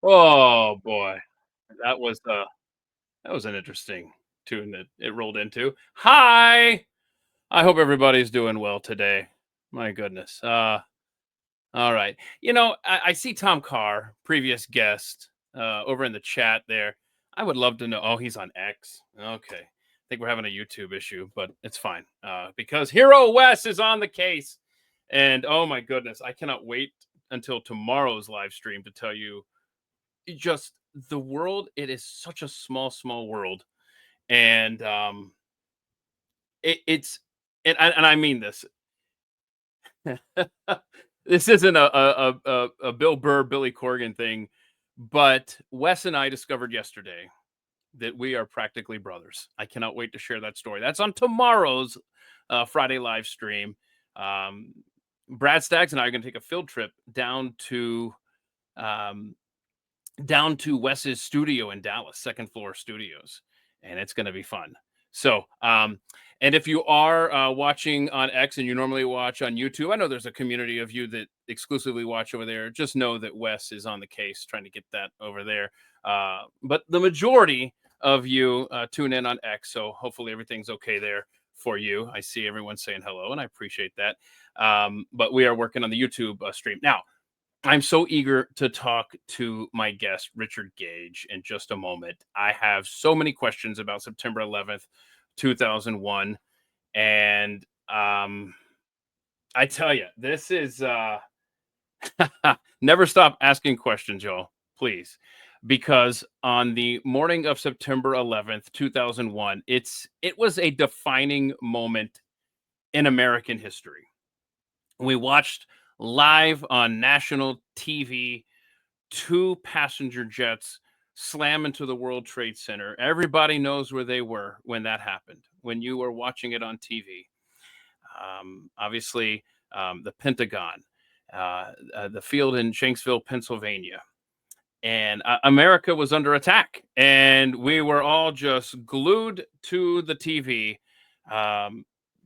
Oh boy, that was an interesting tune that it rolled into. Hi, I hope everybody's doing well today. My goodness. All right. I see Tom Carr, previous guest, over in the chat there. I would love to know. Oh, he's on X. Okay. I think we're having a YouTube issue, but it's fine because Hero Wes is on the case. And oh my goodness, I cannot wait until tomorrow's live stream to tell you just the world. It is such a small world. And it's, and I mean this. This isn't a Bill Burr, Billy Corgan thing, but Wes and I discovered yesterday that we are practically brothers. I cannot wait to share that story. That's on tomorrow's Friday live stream. Um, Brad Staggs and I are going to take a field trip um, down to Wes's studio in Dallas, second floor studios, and it's going to be fun. So, and if you are watching on X and you normally watch on YouTube, I know there's a community of you that exclusively watch over there. Just know that Wes is on the case trying to get that over there. But the majority of you tune in on X, so hopefully everything's okay there for you. I see everyone saying hello, and I appreciate that. But we are working on the YouTube stream now. I'm so eager to talk to my guest, Richard Gage, in just a moment. I have so many questions about September 11th, 2001. And I tell you, this is never stop asking questions, y'all, please. Because on the morning of September 11th, 2001, it was a defining moment in American history. We watched live on national TV 2 passenger jets slam into the World Trade Center. Everybody knows where they were when that happened, when you were watching it on TV. Obviously, the Pentagon, the field in Shanksville, Pennsylvania. And America was under attack, and we were all just glued to the TV.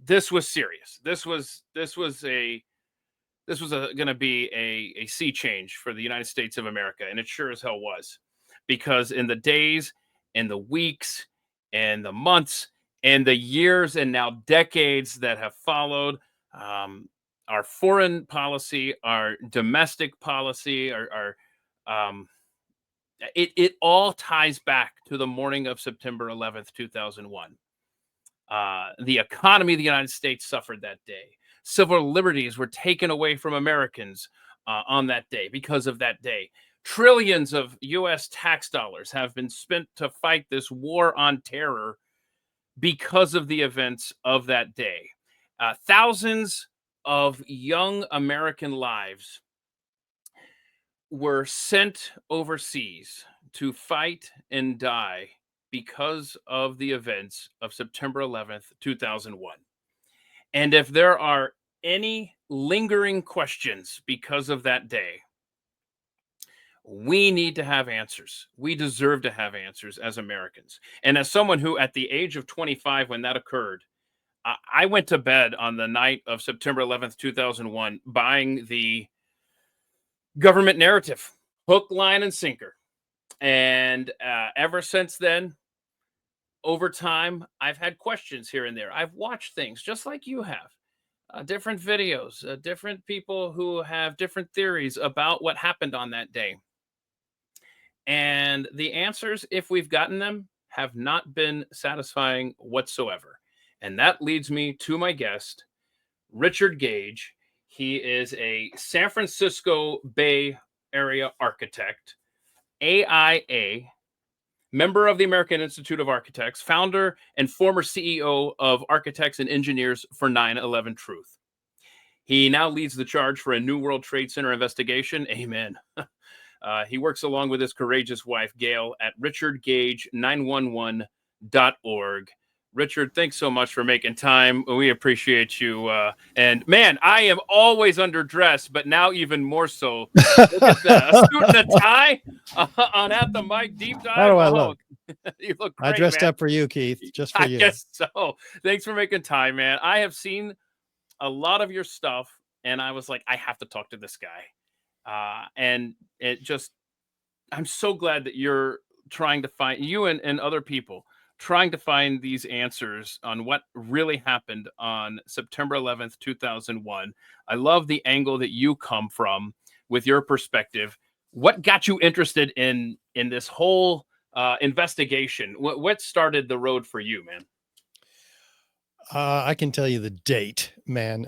This was serious. This was going to be a sea change for the United States of America, and it sure as hell was, because in the days and the weeks and the months and the years and now decades that have followed, our foreign policy, our domestic policy, it all ties back to the morning of September 11th, 2001. The economy of the United States suffered that day. Civil liberties were taken away from Americans on that day because of that day. Trillions of U.S. tax dollars have been spent to fight this war on terror because of the events of that day. Thousands of young American lives were sent overseas to fight and die because of the events of September 11th, 2001. And if there are any lingering questions because of that day, we need to have answers. We deserve to have answers as Americans. And as someone who, at the age of 25, when that occurred, I went to bed on the night of September 11th, 2001, buying the government narrative, hook, line, and sinker. And ever since then, over time, I've had questions here and there. I've watched things just like you have, different videos, different people who have different theories about what happened on that day. And the answers, if we've gotten them, have not been satisfying whatsoever. And that leads me to my guest, Richard Gage. He is a San Francisco Bay Area architect, AIA, member of the American Institute of Architects, founder and former CEO of Architects and Engineers for 9/11 Truth. He now leads the charge for a new World Trade Center investigation. Amen. He works along with his courageous wife, Gail, at richardgage911.org. Richard, thanks so much for making time. We appreciate you. And man, I am always underdressed, but now even more so. Look at that. A suit and a tie on At the Mic Deep Dive. How do I look? You look great, I dressed man. up for you, Keith, just for you. I guess so. Thanks for making time, man. I have seen a lot of your stuff, and I was like, I have to talk to this guy. And it just, I'm so glad that you're trying to find, you and other people, trying to find these answers on what really happened on September 11th, 2001. I love the angle that you come from with your perspective. What got you interested in this whole investigation? What started the road for you, man? I can tell you the date, man.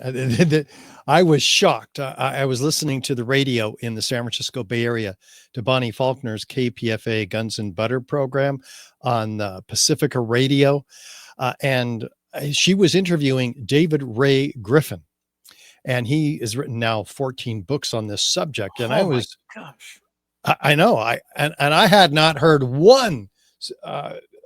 I was shocked. I was listening to the radio in the San Francisco Bay Area to Bonnie Faulkner's KPFA Guns and Butter program on Pacifica Radio. And she was interviewing David Ray Griffin. And he has written now 14 books on this subject. And I was, gosh, I know. I had not heard one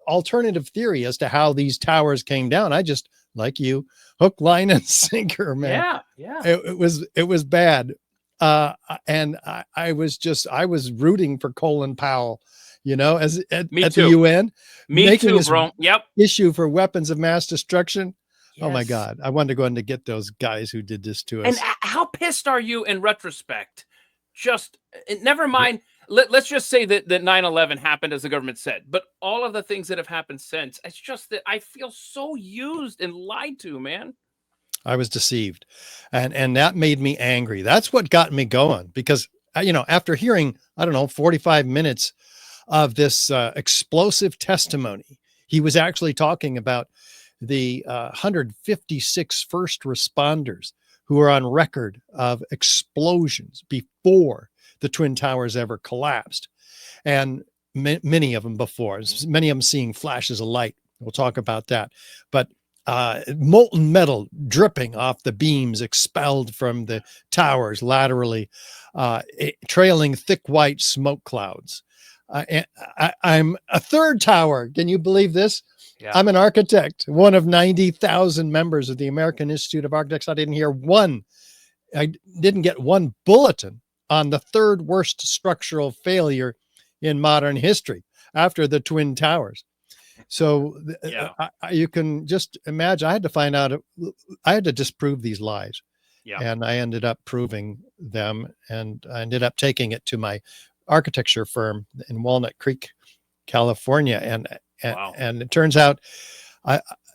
alternative theory as to how these towers came down. I just, like you, hook, line, and sinker, man. Yeah. It was bad. And I was rooting for Colin Powell, you know, at the UN. Me too, bro. Yep. Issue for weapons of mass destruction. Yes. Oh my God. I wanted to go in to get those guys who did this to us. And how pissed are you in retrospect? Just never mind. Let's just say that 9/11 happened as the government said, but all of the things that have happened since, it's just that I feel so used and lied to, man. I was deceived. And that made me angry. That's what got me going, because after hearing, I don't know, 45 minutes of this explosive testimony, he was actually talking about the 156 first responders who are on record of explosions before the Twin Towers ever collapsed. And many of them before, many of them seeing flashes of light. We'll talk about that. But molten metal dripping off the beams expelled from the towers laterally, trailing thick white smoke clouds. I'm a third tower. Can you believe this? Yeah. I'm an architect, one of 90,000 members of the American Institute of Architects. I didn't get one bulletin on the third worst structural failure in modern history after the Twin Towers. So you can just imagine, I had to disprove these lies. Yeah. And I ended up proving them, and I ended up taking it to my architecture firm in Walnut Creek, California. And it turns out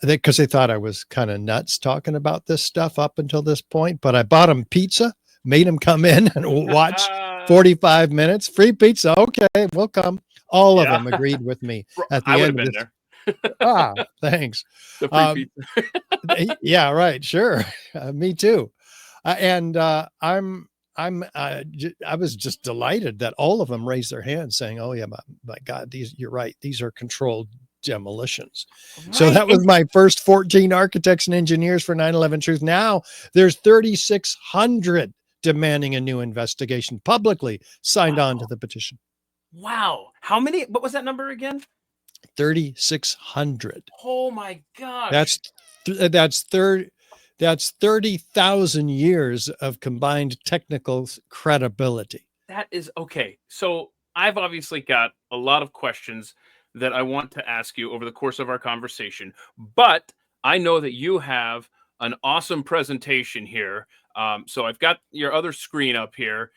because they thought I was kind of nuts talking about this stuff up until this point, but I bought them pizza, made them come in and watch 45 minutes, free pizza. Okay, we'll come. All of them agreed with me at the end of this. There. Thanks. The free pizza. Yeah, right. Sure. Me too. I was just delighted that all of them raised their hands saying, "Oh yeah, my God, you're right. These are controlled demolitions." Right. So that was my first 14 architects and engineers for 9/11 Truth. Now there's 3,600 demanding a new investigation, publicly signed on to the petition. Wow. How many? What was that number again? 3,600. Oh my gosh. That's 30,000 years of combined technical credibility. That is okay. So I've obviously got a lot of questions that I want to ask you over the course of our conversation, but I know that you have an awesome presentation here. So I've got your other screen up here.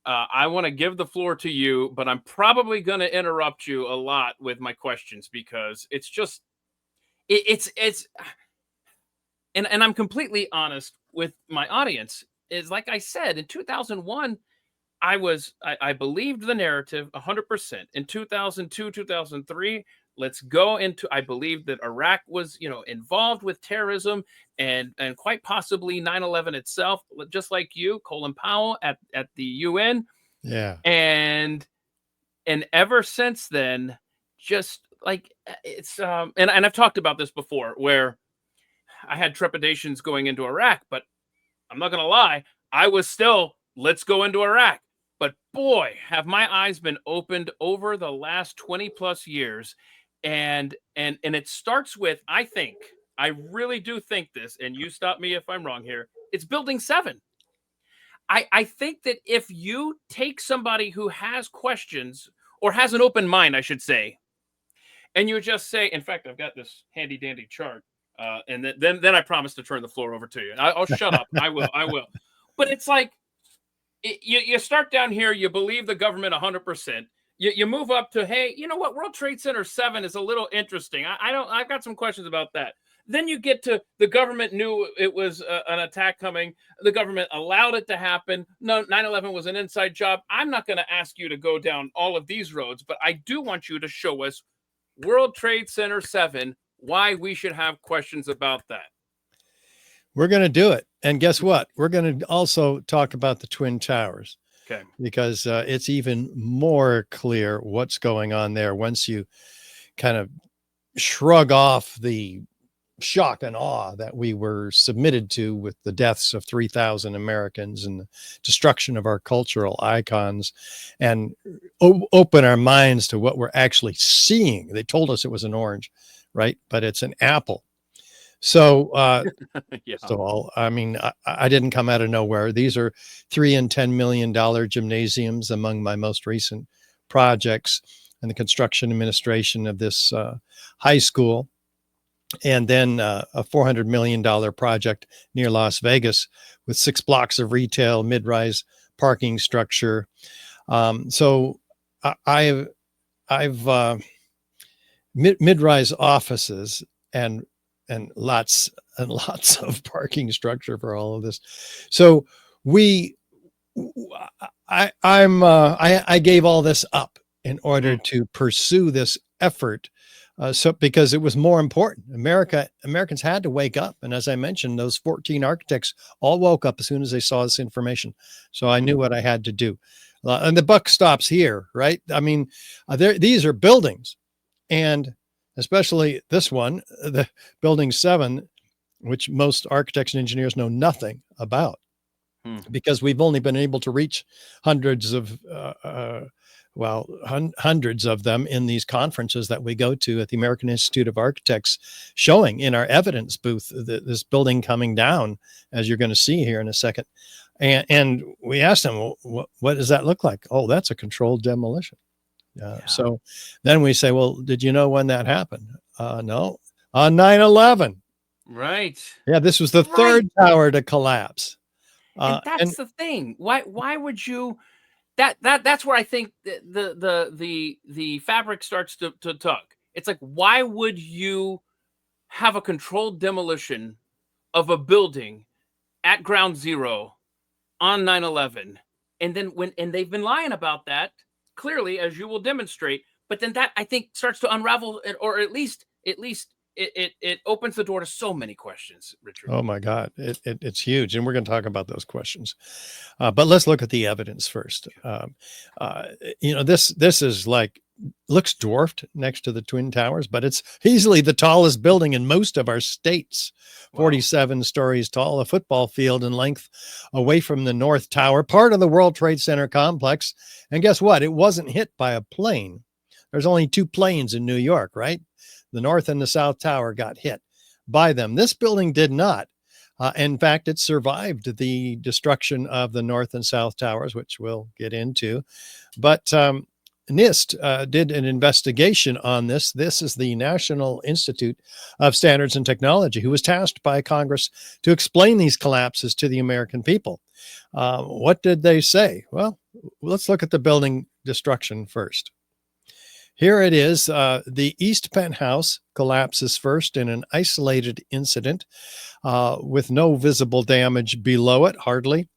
I want to give the floor to you, but I'm probably going to interrupt you a lot with my questions because it's just, and I'm completely honest with my audience, is like I said, in 2001, I believed the narrative 100%. In 2002, 2003, let's go into, I believed that Iraq was, involved with terrorism and quite possibly 9/11 itself, just like you, Colin Powell at the UN. Yeah. And ever since then, just like it's, and I've talked about this before where I had trepidations going into Iraq, but I'm not going to lie, I was still, let's go into Iraq. But boy, have my eyes been opened over the last 20 plus years. And it starts with, I really do think this, and you stop me if I'm wrong here, it's Building 7. I think that if you take somebody who has questions or has an open mind, I should say, and you just say, in fact, I've got this handy dandy chart. And then I promise to turn the floor over to you. I'll shut up. I will. But it's like, you start down here, you believe the government 100%. You move up to, hey, you know what? World Trade Center 7 is a little interesting. I've got some questions about that. Then you get to the government knew it was an attack coming. The government allowed it to happen. No, 9/11 was an inside job. I'm not going to ask you to go down all of these roads, but I do want you to show us World Trade Center 7, why we should have questions about that. We're going to do it. And guess what? We're going to also talk about the Twin Towers. Okay. Because it's even more clear what's going on there once you kind of shrug off the shock and awe that we were submitted to with the deaths of 3,000 Americans and the destruction of our cultural icons, and open our minds to what we're actually seeing. They told us it was an orange, right? But it's an apple. So, yeah. So I didn't come out of nowhere. These are $3 and $10 million gymnasiums among my most recent projects and the construction administration of this high school. And then a $400 million project near Las Vegas with 6 blocks of retail, mid-rise parking structure. So I've mid-rise offices and lots of parking structure for all of this. So we I gave all this up in order Mm. to pursue this effort. So because it was more important, Americans had to wake up. And as I mentioned, those 14 architects all woke up as soon as they saw this information. So I knew what I had to do. And the buck stops here, right? I mean, these are buildings, and especially this one, the building 7, which most architects and engineers know nothing about, Hmm. because we've only been able to reach hundreds of hundreds of them in these conferences that we go to at the American Institute of Architects, showing in our evidence booth this building coming down, as you're going to see here in a second. And we asked them, well, what does that look like? Oh, that's a controlled demolition. Yeah. So then we say, well, did you know when that happened? No, on 9/11. Right. Yeah, this was the Right. third tower to collapse. And that's the thing. Why would you? That's where I think the fabric starts to tug. It's like, why would you have a controlled demolition of a building at ground zero on 9/11? And then and they've been lying about that, clearly, as you will demonstrate. But then that, I think, starts to unravel it, or at least it opens the door to so many questions, Richard. Oh my God, it's huge, and we're going to talk about those questions. But let's look at the evidence first. This is like, looks dwarfed next to the Twin Towers, but it's easily the tallest building in most of our states. Wow. 47 stories tall, a football field in length, away from the North Tower, part of the World Trade Center complex. And guess what? It wasn't hit by a plane. There's only 2 planes in New York, right? The North and the South Tower got hit by them. This building did not. In fact, it survived the destruction of the North and South Towers, which we'll get into. But NIST did an investigation on this. This is the National Institute of Standards and Technology, who was tasked by Congress to explain these collapses to the American people. What did they say? Well, let's look at the building destruction first. Here it is. The east penthouse collapses first in an isolated incident with no visible damage below it, hardly.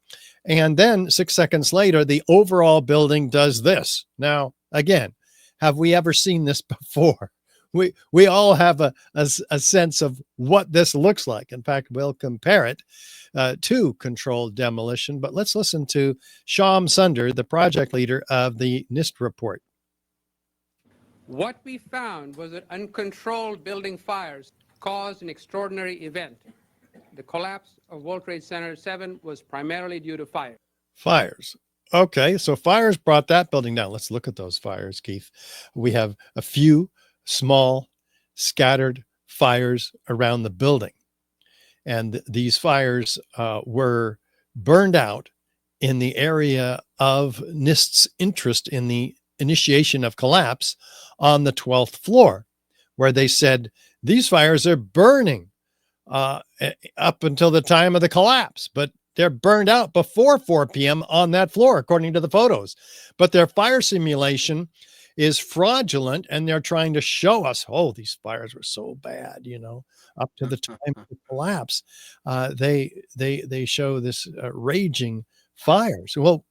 And then 6 seconds later, the overall building does this. Now, again, have we ever seen this before? We all have a sense of what this looks like. In fact, we'll compare it to controlled demolition. But let's listen to Shyam Sunder, the project leader of the NIST report. What we found was that uncontrolled building fires caused an extraordinary event. The collapse of World Trade Center 7 was primarily due to fire. Fires. Okay, so fires brought that building down. Let's look at those fires, Keith. We have a few small scattered fires around the building. And these fires were burned out in the area of NIST's interest in the initiation of collapse on the 12th floor, where they said these fires are burning up until the time of the collapse, but they're burned out before 4 p.m. on that floor, according to the photos. But their fire simulation is fraudulent, and they're trying to show us, oh, these fires were so bad, up to the time of the collapse. They show this raging fires. Well,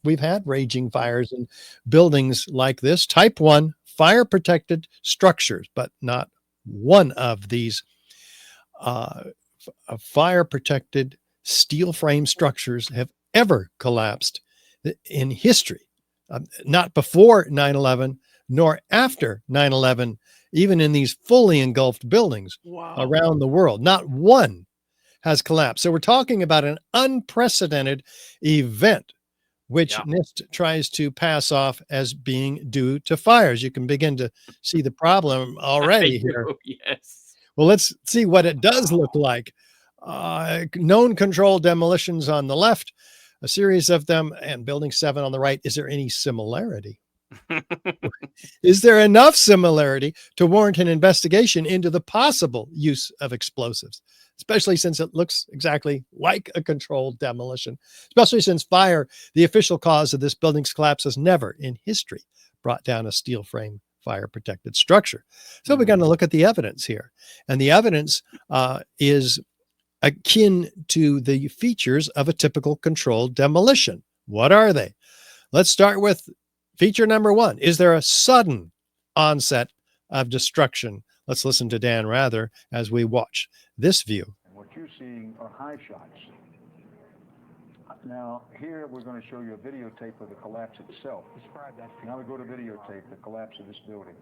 we've had raging fires in buildings like this, type 1 fire protected structures, but not one of these fire protected steel frame structures have ever collapsed in history. Not before 9/11, nor after 9/11, even in these fully engulfed buildings around the world. Not one has collapsed. So we're talking about an unprecedented event, which NIST tries to pass off as being due to fires. You can begin to see the problem already here. Yes. Well, let's see what it does look like. Known controlled demolitions on the left, a series of them, and building 7 on the right. Is there any similarity? Is there enough similarity to warrant an investigation into the possible use of explosives, especially since it looks exactly like a controlled demolition, especially since fire, the official cause of this building's collapse, has never in history brought down a steel frame fire protected structure. So we're going to look at the evidence here, and the evidence is akin to the features of a typical controlled demolition. What are they? Let's start with feature number 1. Is there a sudden onset of destruction? Let's listen to Dan Rather as we watch this view. What you're seeing are high shots. Now, here we're going to show you a videotape of the collapse itself. Describe that. Now we go to videotape, the collapse of this building.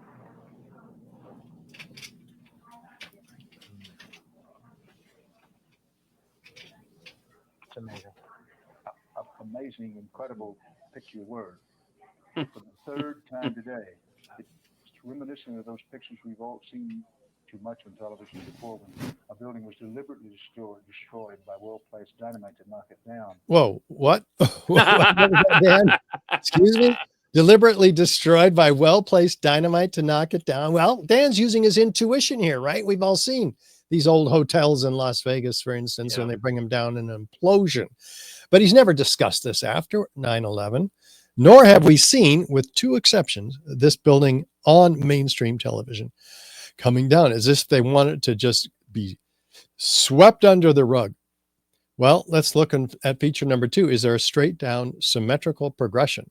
It's amazing. Amazing, incredible picture word. For the third time today, it's reminiscent of those pictures we've all seen too much on television before, when a building was deliberately destroyed by well-placed dynamite to knock it down. Whoa, what? Dan? Excuse me? Deliberately destroyed by well-placed dynamite to knock it down. Well, Dan's using his intuition here, right? We've all seen these old hotels in Las Vegas, for instance, when they bring them down in an implosion. But he's never discussed this after 9/11, nor have we seen, with 2 exceptions, this building on mainstream television coming down as if they want it to just be swept under the rug. Well, let's look at feature number 2. Is there a straight down symmetrical progression?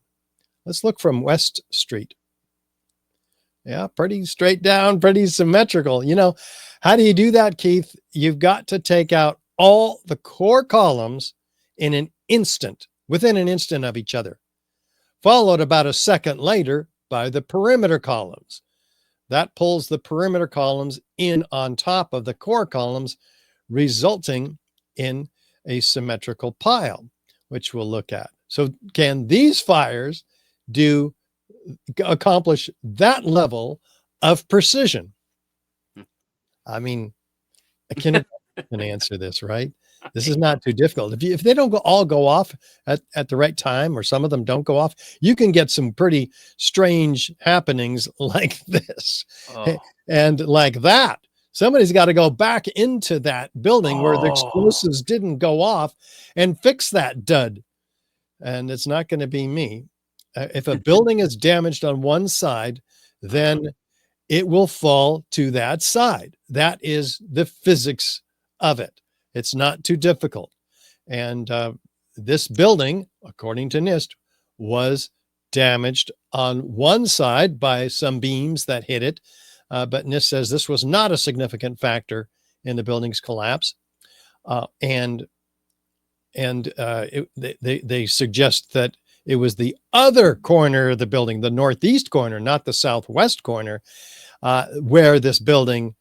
Let's look from West Street. Yeah, pretty straight down, pretty symmetrical. You know, how do you do that, Keith? You've got to take out all the core columns in an instant, within an instant of each other, followed about a second later by the perimeter columns. That pulls the perimeter columns in on top of the core columns, resulting in a symmetrical pile, which we'll look at. So can these fires accomplish that level of precision? I mean, I can answer this, right? This is not too difficult. If they don't all go off at the right time, or some of them don't go off, you can get some pretty strange happenings like this. And like that. Somebody's got to go back into that building where the explosives didn't go off and fix that dud. And it's not going to be me. If a building is damaged on one side, then it will fall to that side. That is the physics of it. It's not too difficult. And this building, according to NIST, was damaged on one side by some beams that hit it. But NIST says this was not a significant factor in the building's collapse. They suggest that it was the other corner of the building, the northeast corner, not the southwest corner, where this building,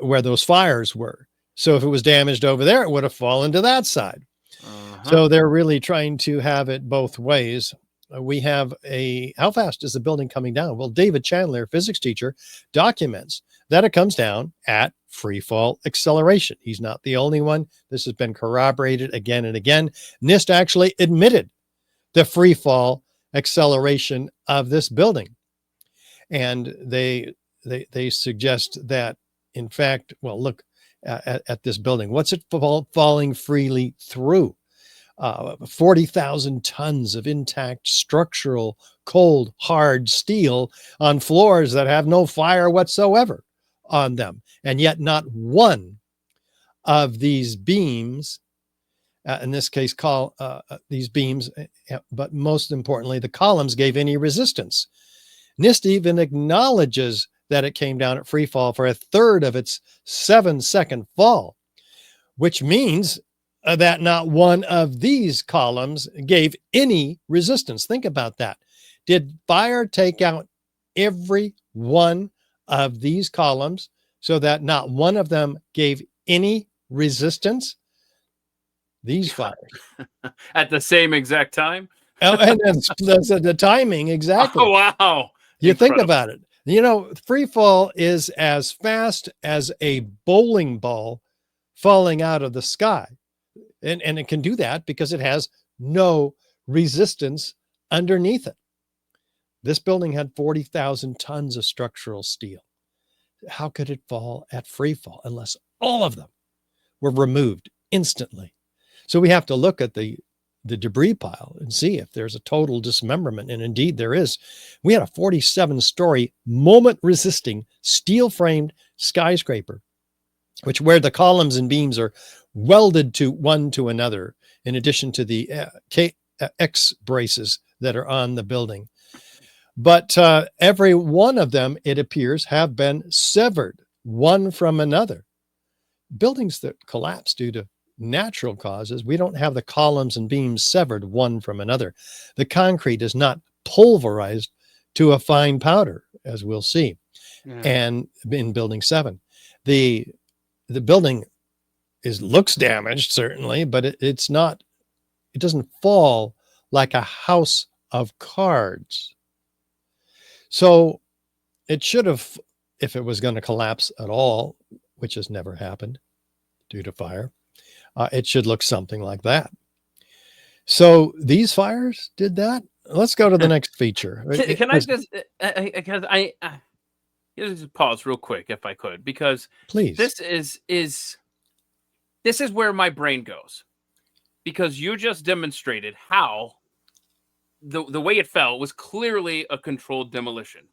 where those fires were. So if it was damaged over there, it would have fallen to that side. So they're really trying to have it both ways. We have how fast is the building coming down? Well, David Chandler, physics teacher, documents that it comes down at free fall acceleration. He's not the only one. This has been corroborated again and again. NIST actually admitted the free fall acceleration of this building. And they suggest that, in fact, well, look at this building. What's it falling freely through? 40,000 tons of intact structural, cold, hard steel on floors that have no fire whatsoever on them. And yet not one of these beams, in this case, these beams, but most importantly, the columns gave any resistance. NIST even acknowledges that it came down at free fall for a third of its 7-second fall, which means that not one of these columns gave any resistance. Think about that. Did fire take out every one of these columns so that not one of them gave any resistance? These fires. At the same exact time? And that's the timing, exactly. Oh, wow. You think about it. You know, free fall is as fast as a bowling ball falling out of the sky. And it can do that because it has no resistance underneath it. This building had 40,000 tons of structural steel. How could it fall at free fall unless all of them were removed instantly? So we have to look at the debris pile and see if there's a total dismemberment. And indeed there is. We had a 47-story moment resisting steel framed skyscraper, where the columns and beams are welded to one to another, in addition to the X braces that are on the building. But every one of them, it appears, have been severed one from another. Buildings that collapse due to natural causes, we don't have the columns and beams severed one from another. The concrete is not pulverized to a fine powder, as we'll see. Yeah. And in building 7, the building looks damaged, certainly, but it doesn't fall like a house of cards. So it should have, if it was going to collapse at all, which has never happened due to fire, it should look something like that. So these fires did that. Let's go to the next feature. Can I just, because I just pause real quick if I could, because please, this is where my brain goes, because you just demonstrated how the way it fell was clearly a controlled demolition.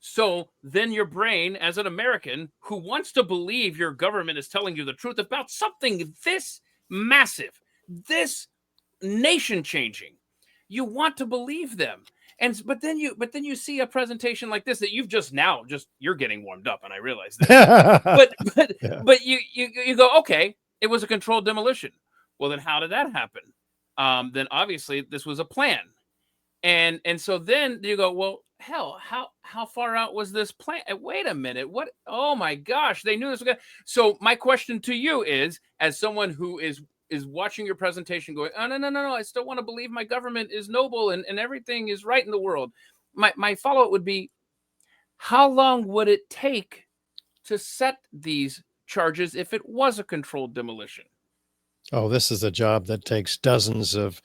So then your brain, as an American who wants to believe your government is telling you the truth about something this massive, this nation changing, you want to believe them. But then you see a presentation like this that you've you're getting warmed up, and I realize this. but you go, okay, it was a controlled demolition. Well, then how did that happen? Then obviously this was a plan. And so then you go, well, hell, how far out was this plan? Wait a minute. What? Oh my gosh, they knew this was going to. So my question to you is, as someone who is watching your presentation going, oh, no, I still want to believe my government is noble and everything is right in the world. My follow-up would be, how long would it take to set these charges if it was a controlled demolition? Oh, this is a job that takes dozens of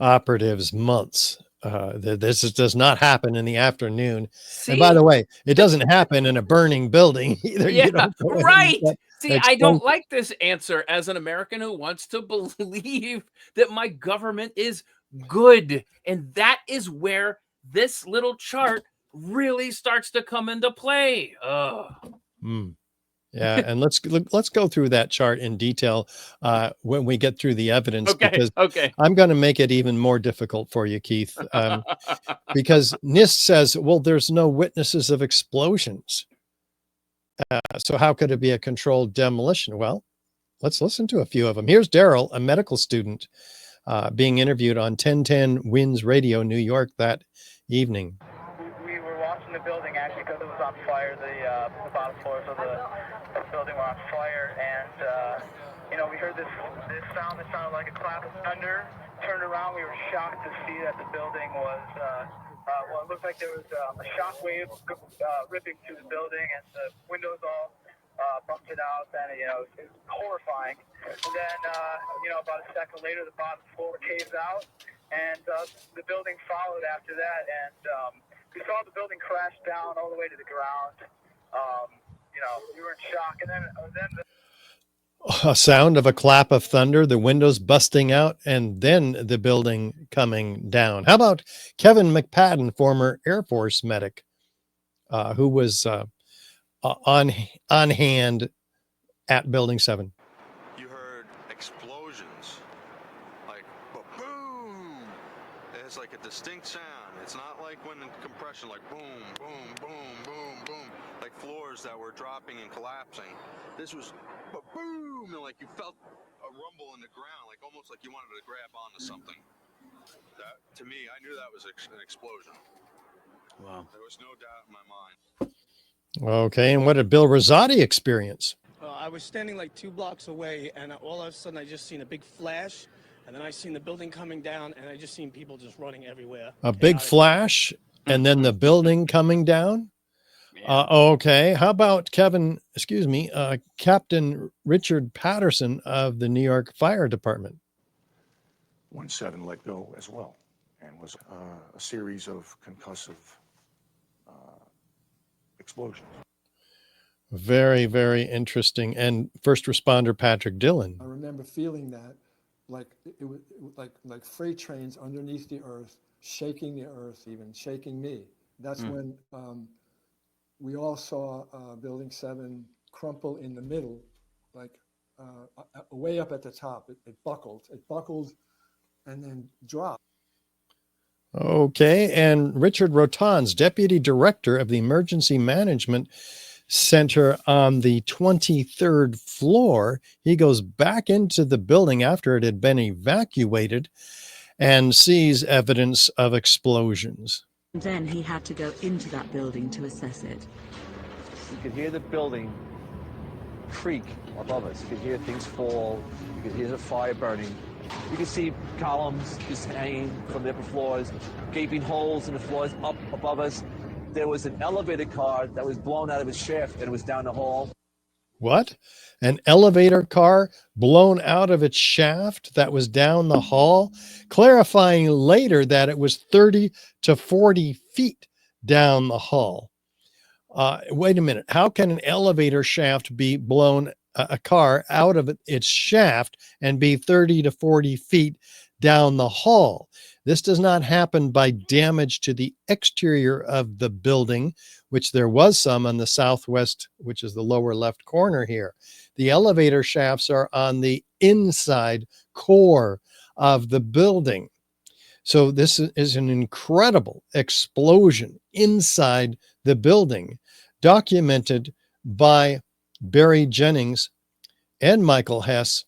operatives months. This does not happen in the afternoon. See? And by the way, it doesn't happen in a burning building either. Yeah, you don't right. See, I don't explosive. like this answer as an American who wants to believe that my government is good. And that is where this little chart really starts to come into play. Yeah, and let's go through that chart in detail when we get through the evidence, because I'm going to make it even more difficult for you, Keith, because NIST says, well, there's no witnesses of explosions. So how could it be a controlled demolition? Well, let's listen to a few of them. Here's Daryl, a medical student, being interviewed on 1010 Winds Radio, New York, that evening. We were watching the building actually because it was on fire. The bottom floors of the building were on fire, and we heard this sound that sounded like a clap of thunder. Turned around, we were shocked to see that the building was it looked like there was a shock wave ripping through the building, and the windows all busted out, and it was horrifying. And then about a second later, the bottom floor caves out, and the building followed after that, and we saw the building crash down all the way to the ground. We were in shock, and then a sound of a clap of thunder, the windows busting out, and then the building coming down. How about Kevin McPadden, former Air Force medic, who was on hand at Building 7? You heard explosions, like boom. It's like a distinct sound. It's not like when in compression, like boom, boom, boom, boom, boom, like floors that were dropping and collapsing. This was boom, and like you felt a rumble in the ground, like almost like you wanted to grab onto something. That, to me, I knew that was an explosion. Wow. There was no doubt in my mind. Okay, and what did Bill Rosati experience? I was standing like 2 blocks away, and all of a sudden I just seen a big flash, and then I seen the building coming down, and I just seen people just running everywhere. A big flash, and then the building coming down? Okay, how about Captain Richard Patterson of the New York Fire Department? 1-7 let go as well, and was a series of concussive explosions. Very, very interesting. And first responder Patrick Dillon. I remember feeling that, like it was like freight trains underneath the earth, shaking the earth, even shaking me. That's when we all saw Building 7 crumple in the middle, like way up at the top. It buckled. It buckled and then drop. Okay. And Richard Rotan's deputy director of the Emergency Management Center on the 23rd floor, he goes back into the building after it had been evacuated and sees evidence of explosions. Then he had to go into that building to assess it. You could hear the building creak above us. You could hear things fall. You could hear the fire burning. You could see columns just hanging from the upper floors, gaping holes in the floors up above us. There was an elevator car that was blown out of its shaft and it was down the hall. What? An elevator car blown out of its shaft that was down the hall, clarifying later that it was 30 to 40 feet down the hall. Wait a minute. How can an elevator shaft be blown, a car out of its shaft, and be 30 to 40 feet down the hall? This does not happen by damage to the exterior of the building, which there was some on the southwest, which is the lower left corner here. The elevator shafts are on the inside core of the building. So this is an incredible explosion inside the building, documented by Barry Jennings and Michael Hess,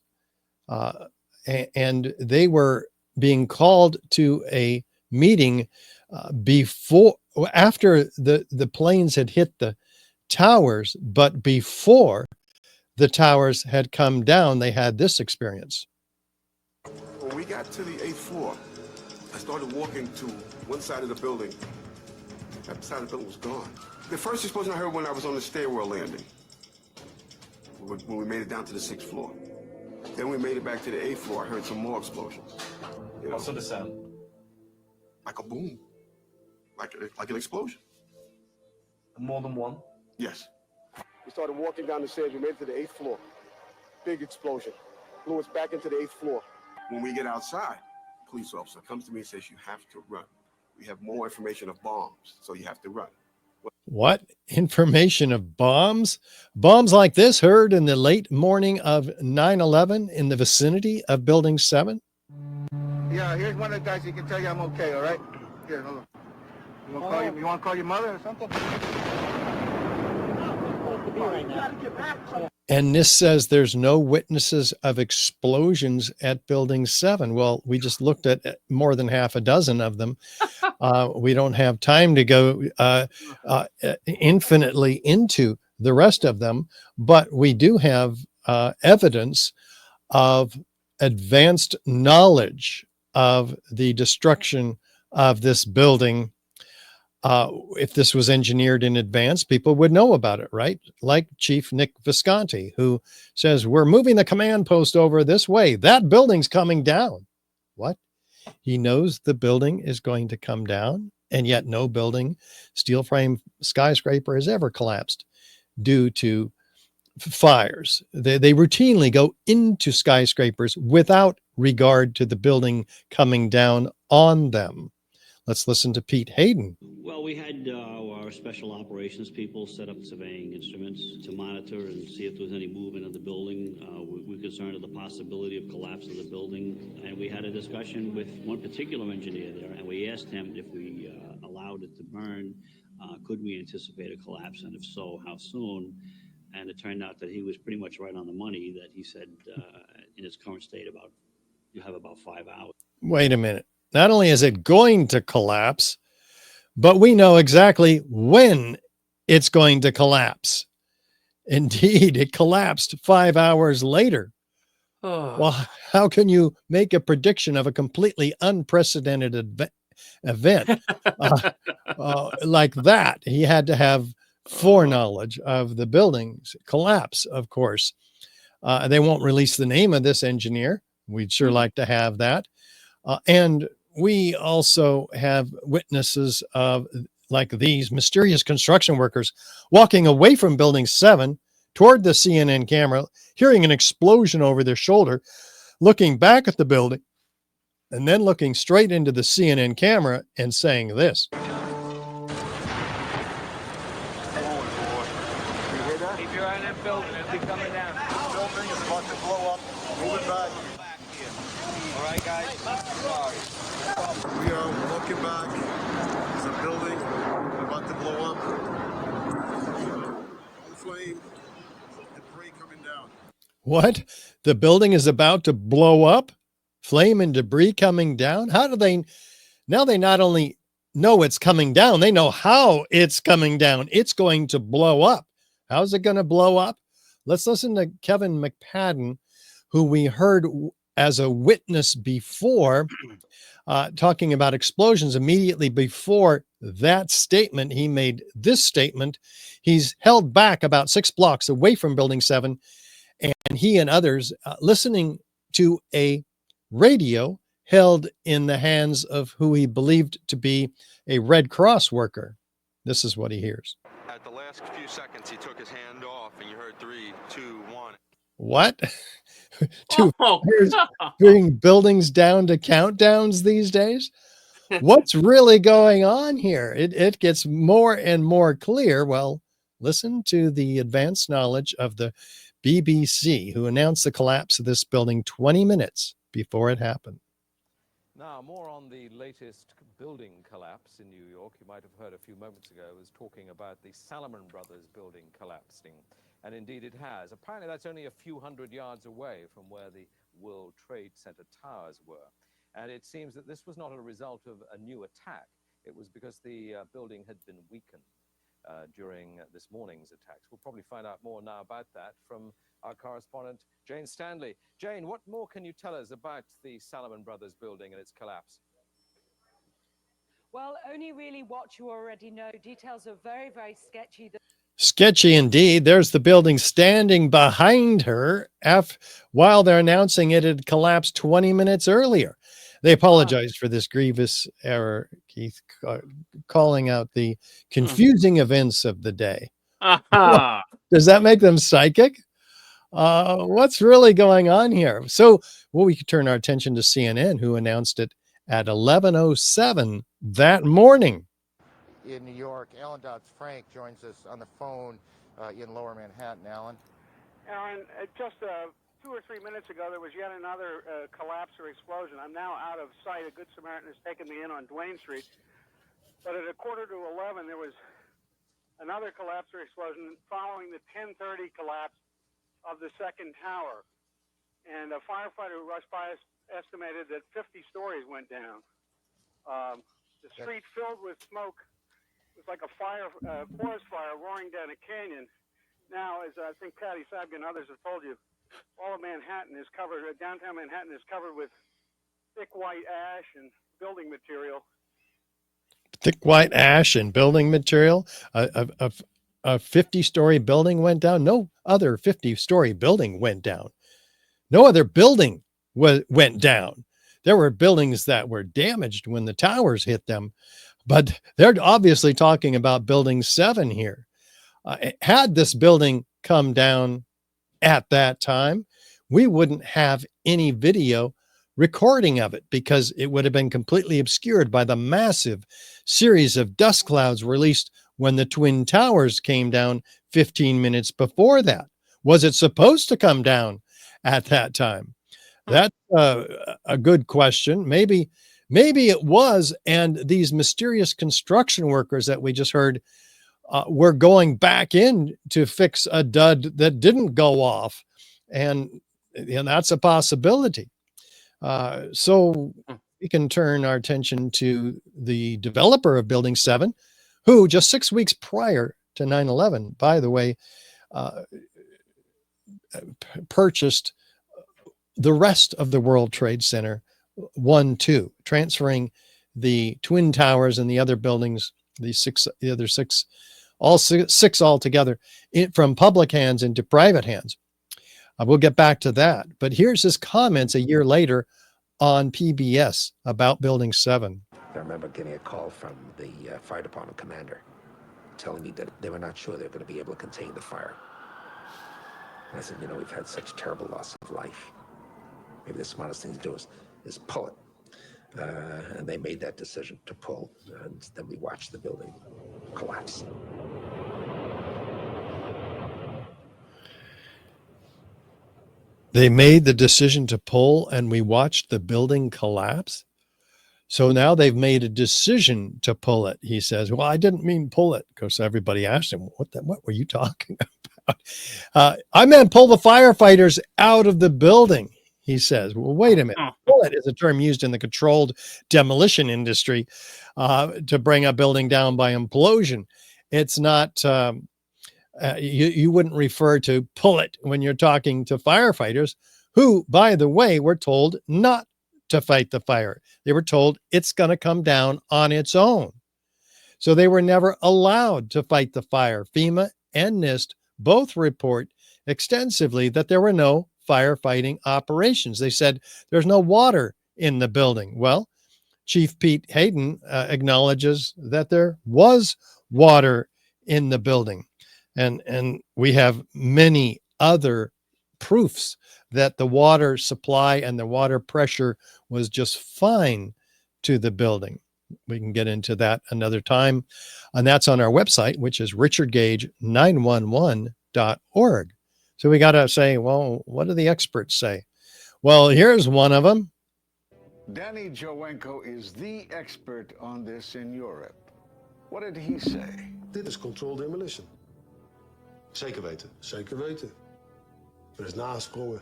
and they were being called to a meeting after the planes had hit the towers, but before the towers had come down. They had this experience. When we got to the 8th floor, I started walking to one side of the building. That side of the building was gone. The first explosion I heard when I was on the stairwell landing, when we made it down to the 6th floor. Then we made it back to the 8th floor. I heard some more explosions. You know, also the sound? Like a boom, like an explosion. More than one? Yes. We started walking down the stairs. We made it to the 8th floor. Big explosion. Blew us back into the 8th floor. When we get outside, a police officer comes to me and says, you have to run. We have more information of bombs, so you have to run. What? Information of bombs? Bombs like this heard in the late morning of 9/11 in the vicinity of Building 7? Yeah, here's one of the guys who can tell you I'm okay, all right? Here, hold on. You want to call your mother or something? And this says there's no witnesses of explosions at Building 7. Well, we just looked at more than half a dozen of them. We don't have time to go infinitely into the rest of them, but we do have evidence of advanced knowledge of the destruction of this building. If this was engineered in advance, people would know about it, right? Like Chief Nick Visconti, who says, we're moving the command post over this way. That building's coming down. What? He knows the building is going to come down, and yet no building, steel frame skyscraper has ever collapsed due to fires. They routinely go into skyscrapers without regard to the building coming down on them. Let's listen to Pete Hayden. Well, we had our special operations people set up surveying instruments to monitor and see if there was any movement of the building. We're concerned of the possibility of collapse of the building. And we had a discussion with one particular engineer there, and we asked him if we allowed it to burn, could we anticipate a collapse? And if so, how soon? And it turned out that he was pretty much right on the money, that he said in its current state, you have about 5 hours. Wait a minute. Not only is it going to collapse, but we know exactly when it's going to collapse. Indeed, it collapsed 5 hours later. Oh. Well, how can you make a prediction of a completely unprecedented event like that? He had to have foreknowledge of the building's collapse, of course. They won't release the name of this engineer. We'd sure like to have that. And we also have witnesses of like these mysterious construction workers walking away from Building 7 toward the CNN camera, hearing an explosion over their shoulder, looking back at the building, and then looking straight into the CNN camera and saying this. If you're in that building, it'll be coming down. The building is about to blow up. Move it back. All right, guys. Sorry. We are walking back. There's a building about to blow up. Flame, debris coming down. What? The building is about to blow up? Flame and debris coming down? How do they? Now they not only know it's coming down, they know how it's coming down. It's going to blow up. How's it going to blow up? Let's listen to Kevin McPadden, who we heard as a witness before, talking about explosions. Immediately before that statement, he made this statement. He's held back about 6 blocks away from Building 7, and he and others listening to a radio held in the hands of who he believed to be a Red Cross worker. This is what he hears. At the last few seconds, he took his hand off, and you heard 3, 2, 1. What? Oh, Bring buildings down to countdowns these days? What's really going on here? It gets more and more clear. Well, listen to the advanced knowledge of the BBC, who announced the collapse of this building 20 minutes before it happened. Now, more on the latest building collapse in New York. You might have heard a few moments ago, I was talking about the Salomon Brothers building collapsing. And indeed it has. Apparently that's only a few hundred yards away from where the World Trade Center towers were. And it seems that this was not a result of a new attack. It was because the building had been weakened during this morning's attacks. We'll probably find out more now about that from our correspondent, Jane Stanley. Jane, what more can you tell us about the Salomon Brothers building and its collapse? Well, only really what you already know. Details are very, very sketchy. Sketchy indeed. There's the building standing behind her while they're announcing it had collapsed 20 minutes earlier. They apologized for this grievous error, Keith, calling out the confusing events of the day. Does that make them psychic? What's really going on here? So, well, we could turn our attention to CNN, who announced it at 11:07 that morning. In New York, Alan Dodds Frank joins us on the phone in Lower Manhattan. Alan? Aaron, just 2 or 3 minutes ago, there was yet another collapse or explosion. I'm now out of sight. A Good Samaritan has taken me in on Duane Street. But at 11:15, there was another collapse or explosion following the 10:30 collapse of the second tower. And a firefighter who rushed by us estimated that 50 stories went down. The street filled with smoke. It was like a forest fire roaring down a canyon. Now, as I think Patty Sabkin and others have told you, all of Manhattan is covered, downtown Manhattan is covered with thick white ash and building material. Thick white ash and building material. A 50-story building went down. No other 50-story building went down. No other building went down. There were buildings that were damaged when the towers hit them, but they're obviously talking about Building 7 here. Had this building come down at that time, we wouldn't have any video recording of it because it would have been completely obscured by the massive series of dust clouds released when the Twin Towers came down 15 minutes before that. Was it supposed to come down at that time? That's a good question. Maybe it was, and these mysterious construction workers that we just heard were going back in to fix a dud that didn't go off, and that's a possibility. So we can turn our attention to the developer of Building 7, who just 6 weeks prior to 9/11, by the way, purchased the rest of the World Trade Center 1, 2, transferring the Twin Towers and the other buildings, the other six altogether, from public hands into private hands. We'll get back to that. But here's his comments a year later on PBS about Building 7. I remember getting a call from the fire department commander telling me that they were not sure they were going to be able to contain the fire. And I said, we've had such terrible loss of life. Maybe the smartest thing to do is pull it. And they made that decision to pull, and then we watched the building collapse. They made the decision to pull and we watched the building collapse. So now they've made a decision to pull it. He says, well, I didn't mean pull it. Of course, everybody asked him, what were you talking about? I meant pull the firefighters out of the building. He says, well, wait a minute. Pull it is a term used in the controlled demolition industry to bring a building down by implosion. It's not, you wouldn't refer to pull it when you're talking to firefighters who, by the way, were told not to fight the fire. They were told it's going to come down on its own. So they were never allowed to fight the fire. FEMA and NIST both report extensively that there were no firefighting operations. They said there's no water in the building. Well, Chief Pete Hayden acknowledges that there was water in the building. And we have many other proofs that the water supply and the water pressure was just fine to the building. We can get into that another time. And that's on our website, which is richardgage911.org. So we got to say, well, what do the experts say? Well, here's one of them. Danny Jowenko is the expert on this in Europe. What did he say? Dit is controlled demolition. Zeker weten. Zeker weten. Er is nagesprongen.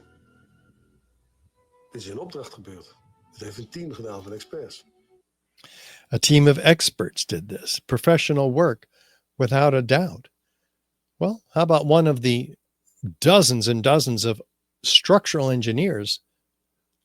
Dit is in opdracht gebeurd. Het heeft een team gedaan van experts. A team of experts did this. Professional work, without a doubt. Well, how about one of the dozens and dozens of structural engineers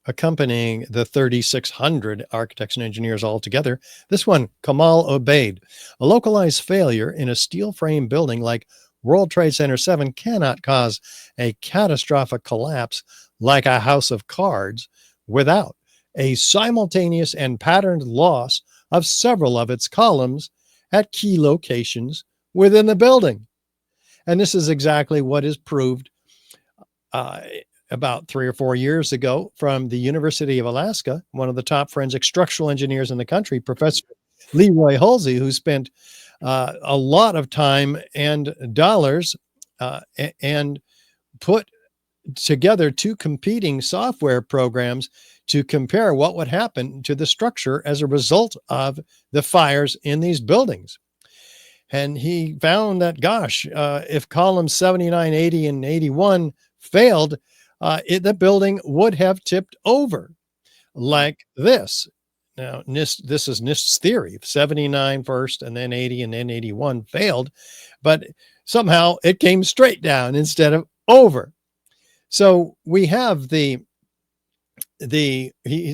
accompanying the 3,600 architects and engineers all together? This one, Kamal Obeid. A localized failure in a steel frame building like World Trade Center 7 cannot cause a catastrophic collapse like a house of cards without a simultaneous and patterned loss of several of its columns at key locations within the building. And this is exactly what is proved about 3 or 4 years ago from the University of Alaska, one of the top forensic structural engineers in the country, Professor Leroy Halsey, who spent a lot of time and dollars and put together 2 competing software programs to compare what would happen to the structure as a result of the fires in these buildings. And he found that, gosh, if columns 79, 80, and 81 failed, the building would have tipped over like this. Now, NIST, this is NIST's theory. 79 first, and then 80, and then 81 failed, but somehow it came straight down instead of over. So we have he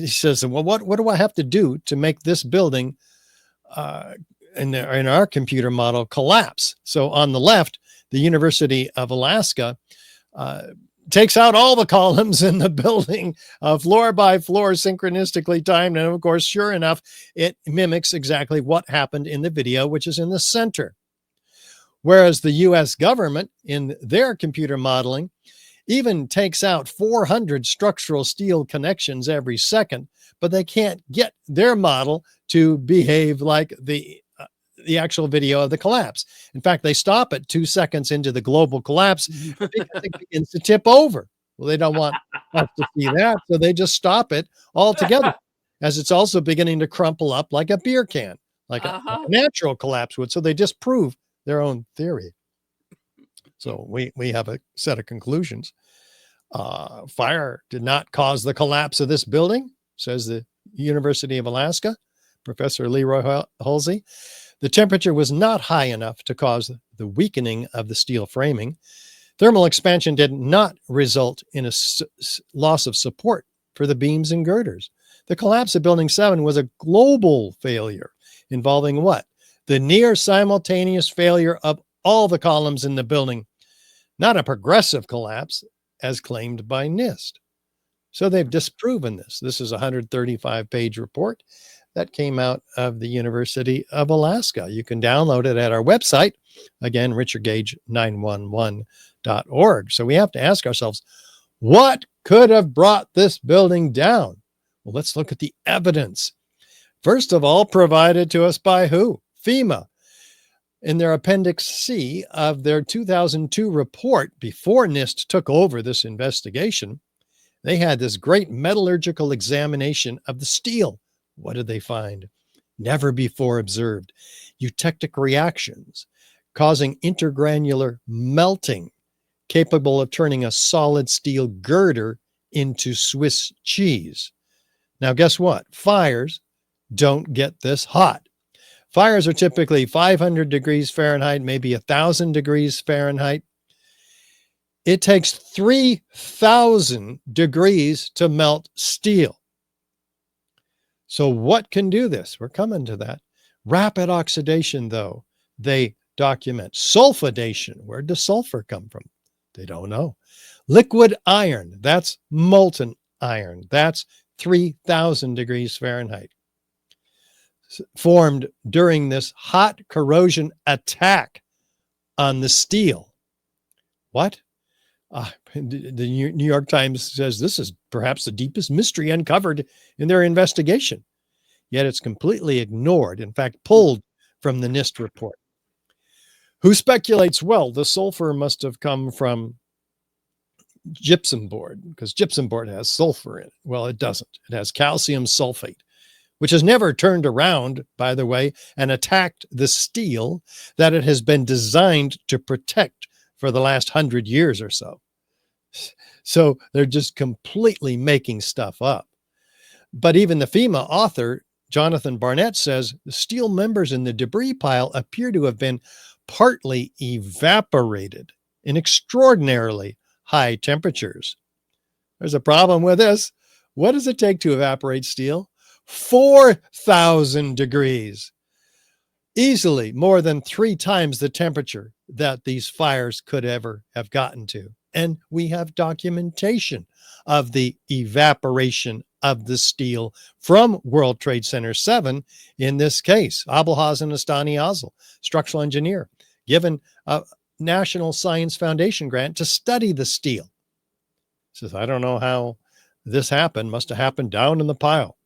says, well, what do I have to do to make this building in our computer model collapse? So on the left, the University of Alaska takes out all the columns in the building, floor by floor, synchronistically timed. And of course, sure enough, it mimics exactly what happened in the video, which is in the center. Whereas the US government in their computer modeling even takes out 400 structural steel connections every second, but they can't get their model to behave like the actual video of the collapse. In fact, they stop it 2 seconds into the global collapse because it begins to tip over. Well, they don't want us to see that, so they just stop it altogether, as it's also beginning to crumple up like a beer can, like a natural collapse would. So they disprove their own theory. So we have a set of conclusions. Fire did not cause the collapse of this building, says the University of Alaska, Professor Leroy Halsey. The temperature was not high enough to cause the weakening of the steel framing. Thermal expansion did not result in a loss of support for the beams and girders. The collapse of Building 7 was a global failure involving what? The near simultaneous failure of all the columns in the building, not a progressive collapse as claimed by NIST. So they've disproven this. This is a 135-page report that came out of the University of Alaska. You can download it at our website, again, richardgage911.org. So we have to ask ourselves, what could have brought this building down? Well, let's look at the evidence. First of all, provided to us by who? FEMA. In their Appendix C of their 2002 report, before NIST took over this investigation, They had this great metallurgical examination of the steel. What did they find? Never before observed eutectic reactions causing intergranular melting, capable of turning a solid steel girder into Swiss cheese. Now, guess what? Fires don't get this hot. Fires are typically 500 degrees Fahrenheit, maybe 1,000 degrees Fahrenheit. It takes 3,000 degrees to melt steel. So what can do this? We're coming to that. Rapid oxidation, though, they document. Sulfidation, where does sulfur come from? They don't know. Liquid iron, that's molten iron. That's 3,000 degrees Fahrenheit. Formed during this hot corrosion attack on the steel. What? The New York Times says this is perhaps the deepest mystery uncovered in their investigation. Yet it's completely ignored, in fact, pulled from the NIST report. Who speculates, well, the sulfur must have come from gypsum board, because gypsum board has sulfur in it. Well, it doesn't. It has calcium sulfate, which has never turned around, by the way, and attacked the steel that it has been designed to protect for the last 100 years or so. So they're just completely making stuff up. But even the FEMA author, Jonathan Barnett, says the steel members in the debris pile appear to have been partly evaporated in extraordinarily high temperatures. There's a problem with this. What does it take to evaporate steel? 4,000 degrees. Easily more than 3 times the temperature that these fires could ever have gotten to. And we have documentation of the evaporation of the steel from World Trade Center 7 in this case. Abelhausen Astani Azel, structural engineer, given a National Science Foundation grant to study the steel. Says, I don't know how this happened. Must have happened down in the pile.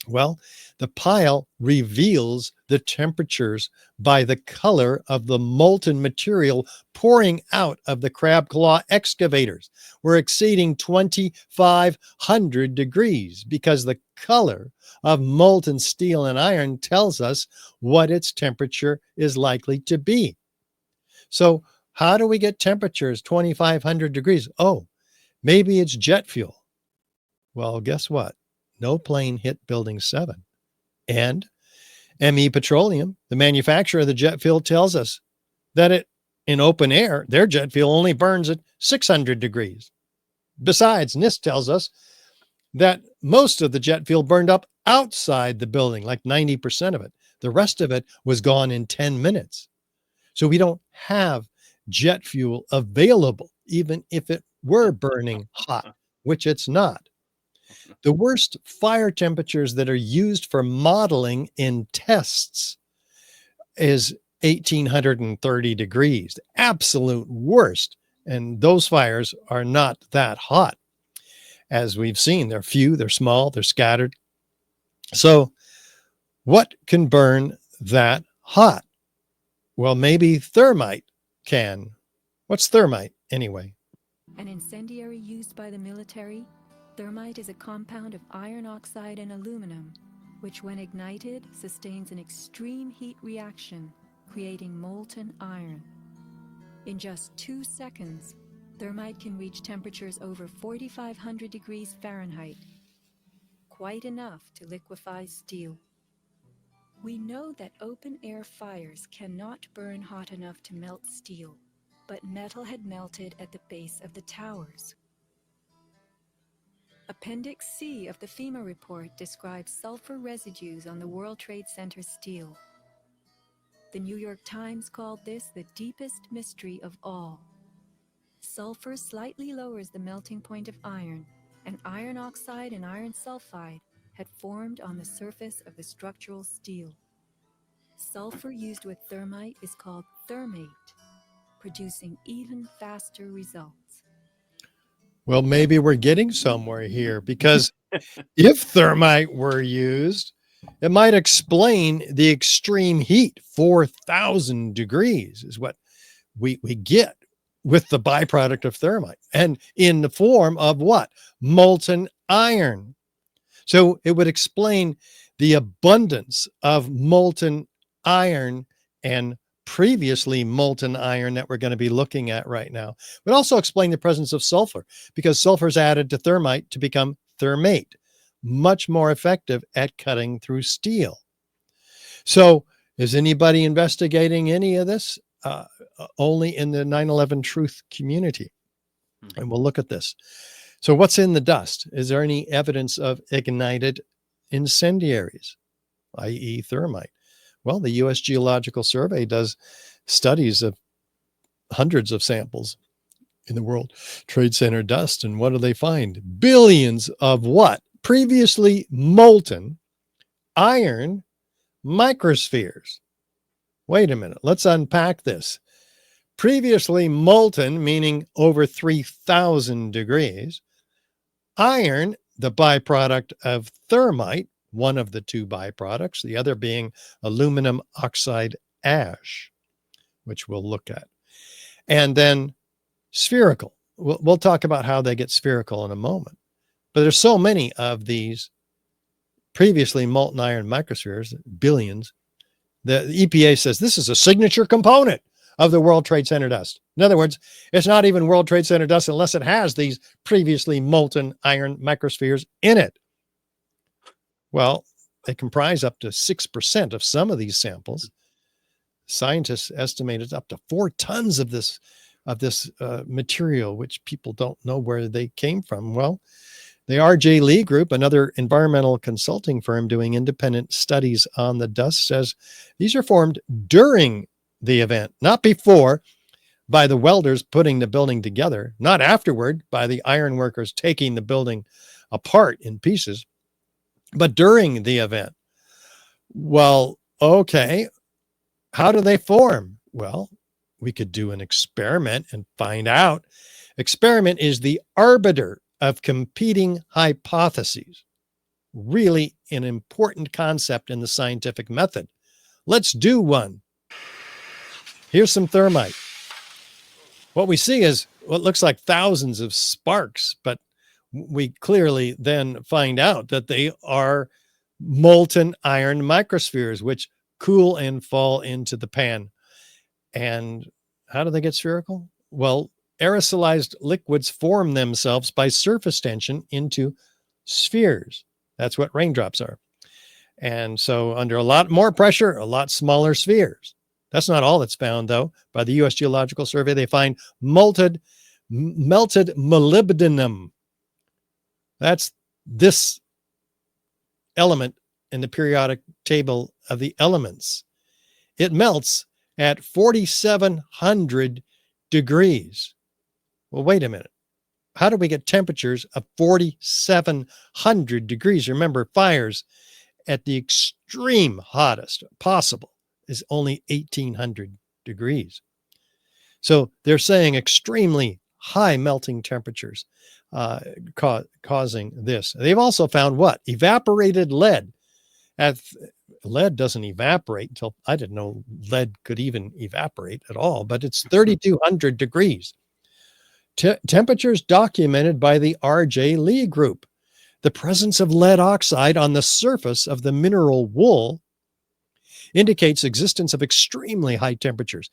Well, the pile reveals the temperatures by the color of the molten material pouring out of the crab claw excavators. We're exceeding 2,500 degrees because the color of molten steel and iron tells us what its temperature is likely to be. So how do we get temperatures 2,500 degrees? Oh, maybe it's jet fuel. Well, guess what? No plane hit Building 7. And ME Petroleum, the manufacturer of the jet fuel, tells us that in open air, their jet fuel only burns at 600 degrees. Besides, NIST tells us that most of the jet fuel burned up outside the building, like 90% of it. The rest of it was gone in 10 minutes. So we don't have jet fuel available, even if it were burning hot, which it's not. The worst fire temperatures that are used for modeling in tests is 1,830 degrees, the absolute worst. And those fires are not that hot. As we've seen, they're few, they're small, they're scattered. So what can burn that hot? Well, maybe thermite can. What's thermite anyway? An incendiary used by the military, thermite is a compound of iron oxide and aluminum, which when ignited sustains an extreme heat reaction, creating molten iron. In just 2 seconds, thermite can reach temperatures over 4,500 degrees Fahrenheit, quite enough to liquefy steel. We know that open-air fires cannot burn hot enough to melt steel, but metal had melted at the base of the towers. Appendix C of the FEMA report describes sulfur residues on the World Trade Center steel. The New York Times called this the deepest mystery of all. Sulfur slightly lowers the melting point of iron, and iron oxide and iron sulfide had formed on the surface of the structural steel. Sulfur used with thermite is called thermate, producing even faster results. Well, maybe we're getting somewhere here, because if thermite were used, it might explain the extreme heat. 4,000 degrees is what we get with the byproduct of thermite, and in the form of what? Molten iron. So it would explain the abundance of molten iron and previously molten iron that we're going to be looking at right now. But also explain the presence of sulfur, because sulfur is added to thermite to become thermate, much more effective at cutting through steel. So is anybody investigating any of this? Only in the 9/11 truth community. And we'll look at this. So what's in the dust? Is there any evidence of ignited incendiaries, i.e. thermite? Well, the U.S. Geological Survey does studies of hundreds of samples in the World Trade Center dust. And what do they find? Billions of what? Previously molten iron microspheres. Wait a minute. Let's unpack this. Previously molten, meaning over 3,000 degrees. Iron, the byproduct of thermite, one of the two byproducts, the other being aluminum oxide ash, which we'll look at. And then spherical. We'll talk about how they get spherical in a moment. But there's so many of these previously molten iron microspheres, billions. The EPA says this is a signature component of the World Trade Center dust. In other words, it's not even World Trade Center dust unless it has these previously molten iron microspheres in it. Well, they comprise up to 6% of some of these samples. Scientists estimated up to 4 tons of this material, which people don't know where they came from. Well, the R.J. Lee Group, another environmental consulting firm doing independent studies on the dust, says these are formed during the event, not before, by the welders putting the building together, not afterward by the iron workers taking the building apart in pieces, but during the event. Well, okay, how do they form? Well, we could do an experiment and find out. Experiment is the arbiter of competing hypotheses. Really an important concept in the scientific method. Let's do one. Here's some thermite. What we see is what looks like thousands of sparks, but we clearly then find out that they are molten iron microspheres, which cool and fall into the pan. And how do they get spherical? Well, aerosolized liquids form themselves by surface tension into spheres. That's what raindrops are. And so under a lot more pressure, a lot smaller spheres. That's not all that's found, though. By the U.S. Geological Survey, they find melted molybdenum. That's this element in the periodic table of the elements. It melts at 4,700 degrees. Well, wait a minute. How do we get temperatures of 4,700 degrees? Remember, fires at the extreme hottest possible is only 1,800 degrees. So they're saying extremely high melting temperatures causing this. They've also found what? Evaporated lead. Lead doesn't evaporate until, I didn't know lead could even evaporate at all, but it's 3,200 degrees. Temperatures documented by the R.J. Lee Group. The presence of lead oxide on the surface of the mineral wool indicates existence of extremely high temperatures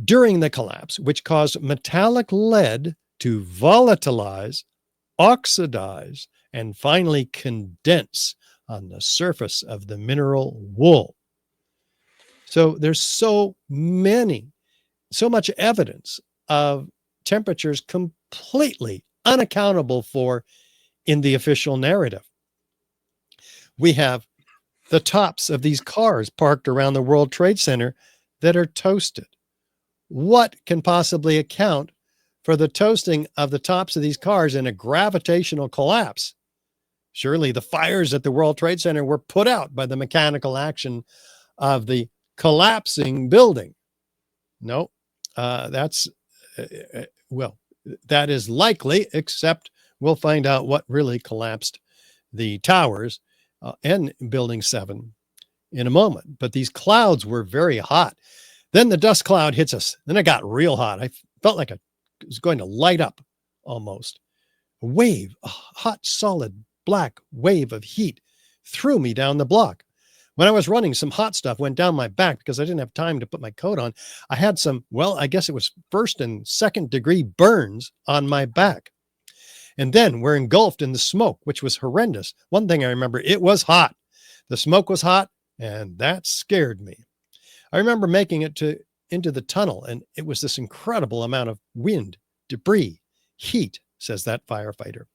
during the collapse, which caused metallic lead to volatilize, oxidize, and finally condense on the surface of the mineral wool. So there's so much evidence of temperatures completely unaccountable for in the official narrative. We have the tops of these cars parked around the World Trade Center that are toasted. What can possibly account for the toasting of the tops of these cars in a gravitational collapse? Surely the fires at the World Trade Center were put out by the mechanical action of the collapsing building. No, that is likely, except we'll find out what really collapsed the towers and Building 7 in a moment. But these clouds were very hot. Then the dust cloud hits us. Then it got real hot. I felt like it was going to light up almost. A wave, a hot, solid, black wave of heat threw me down the block. When I was running, some hot stuff went down my back because I didn't have time to put my coat on. I had some, well, I guess it was 1st and 2nd degree burns on my back. And then we're engulfed in the smoke, which was horrendous. One thing I remember, it was hot. The smoke was hot, and that scared me. I remember making it into the tunnel, and it was this incredible amount of wind, debris, heat, says that firefighter.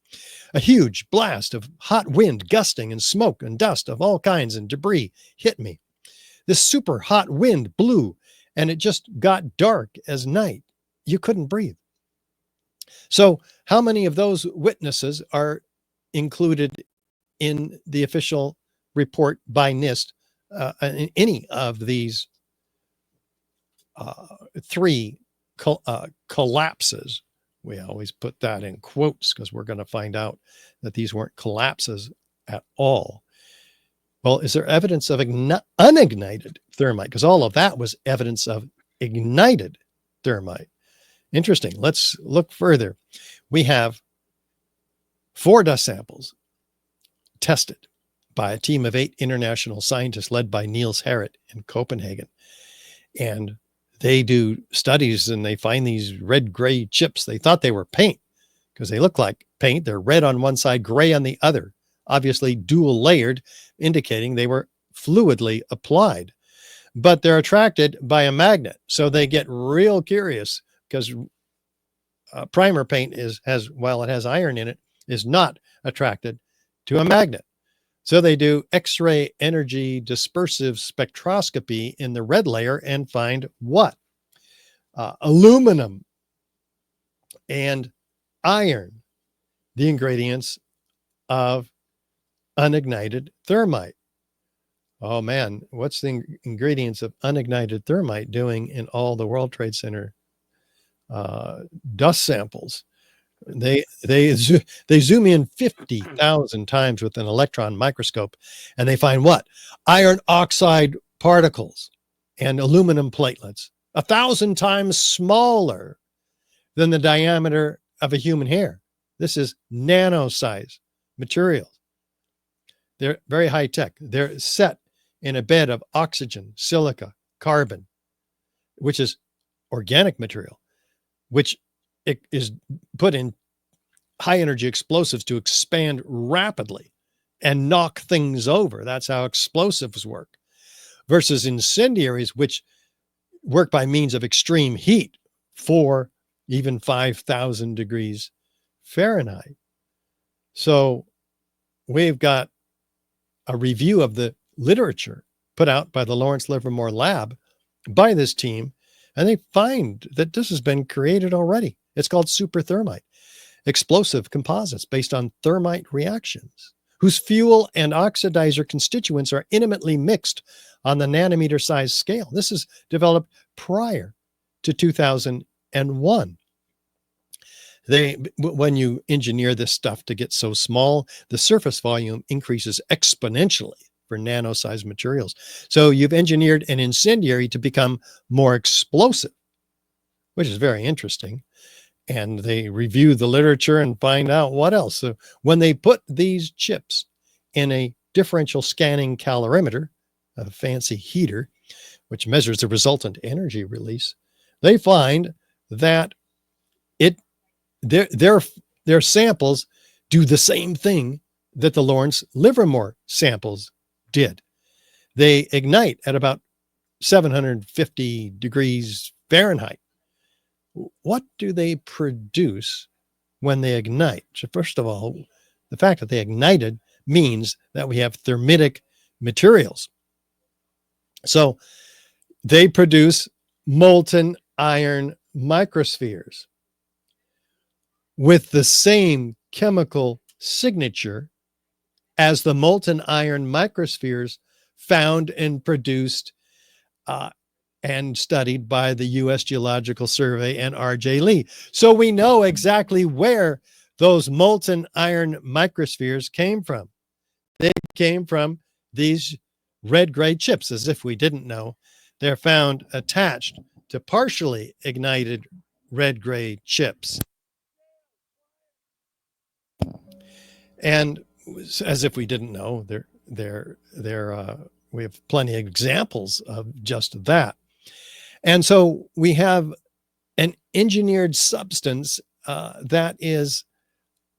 A huge blast of hot wind gusting and smoke and dust of all kinds and debris hit me. This super hot wind blew, and it just got dark as night. You couldn't breathe. So how many of those witnesses are included in the official report by NIST in any of these 3 collapses? We always put that in quotes because we're going to find out that these weren't collapses at all. Well, is there evidence of unignited thermite? Because all of that was evidence of ignited thermite. Interesting. Let's look further. We have 4 dust samples tested by a team of 8 international scientists led by Niels Harrit in Copenhagen. And they do studies and they find these red-gray chips. They thought they were paint because they look like paint. They're red on one side, gray on the other, obviously dual layered, indicating they were fluidly applied. But they're attracted by a magnet. So they get real curious because primer paint while it has iron in it, is not attracted to a magnet. So they do X-ray energy dispersive spectroscopy in the red layer and find what? Aluminum and iron, the ingredients of unignited thermite. Oh man, what's the ingredients of unignited thermite doing in all the World Trade Center dust samples? They zoom in 50,000 times with an electron microscope, and they find what? Iron oxide particles and aluminum platelets, 1,000 times smaller than the diameter of a human hair. This is nano-size materials. They're very high tech. They're set in a bed of oxygen, silica, carbon, which is organic material, which it is put in high energy explosives to expand rapidly and knock things over. That's how explosives work. Versus incendiaries, which work by means of extreme heat, 4, even 5,000 degrees Fahrenheit. So we've got a review of the literature put out by the Lawrence Livermore Lab by this team, and they find that this has been created already. It's called super thermite, explosive composites based on thermite reactions, whose fuel and oxidizer constituents are intimately mixed on the nanometer size scale. This is developed prior to 2001. When you engineer this stuff to get so small, the surface volume increases exponentially for nano-sized materials. So you've engineered an incendiary to become more explosive, which is very interesting. And they review the literature and find out what else. So when they put these chips in a differential scanning calorimeter, a fancy heater, which measures the resultant energy release, they find that their samples do the same thing that the Lawrence Livermore samples did. They ignite at about 750 degrees Fahrenheit. What do they produce when they ignite? So first of all, the fact that they ignited means that we have thermitic materials. So they produce molten iron microspheres with the same chemical signature as the molten iron microspheres found and produced and studied by the U.S. Geological Survey and R.J. Lee. So we know exactly where those molten iron microspheres came from. They came from these red-gray chips, as if we didn't know They're found attached to partially ignited red-gray chips. And as if we didn't know, we have plenty of examples of just that. And so we have an engineered substance that is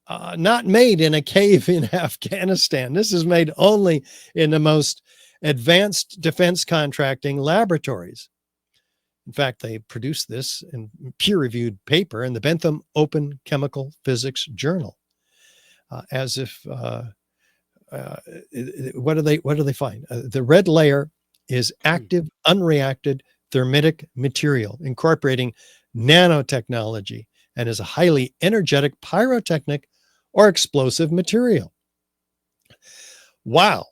not made in a cave in Afghanistan. This is made only in the most advanced defense contracting laboratories. In fact, they produced this in peer-reviewed paper in the Bentham Open Chemical Physics Journal. As if, what do they find? The red layer is active, unreacted thermitic material incorporating nanotechnology and is a highly energetic pyrotechnic or explosive material. Wow.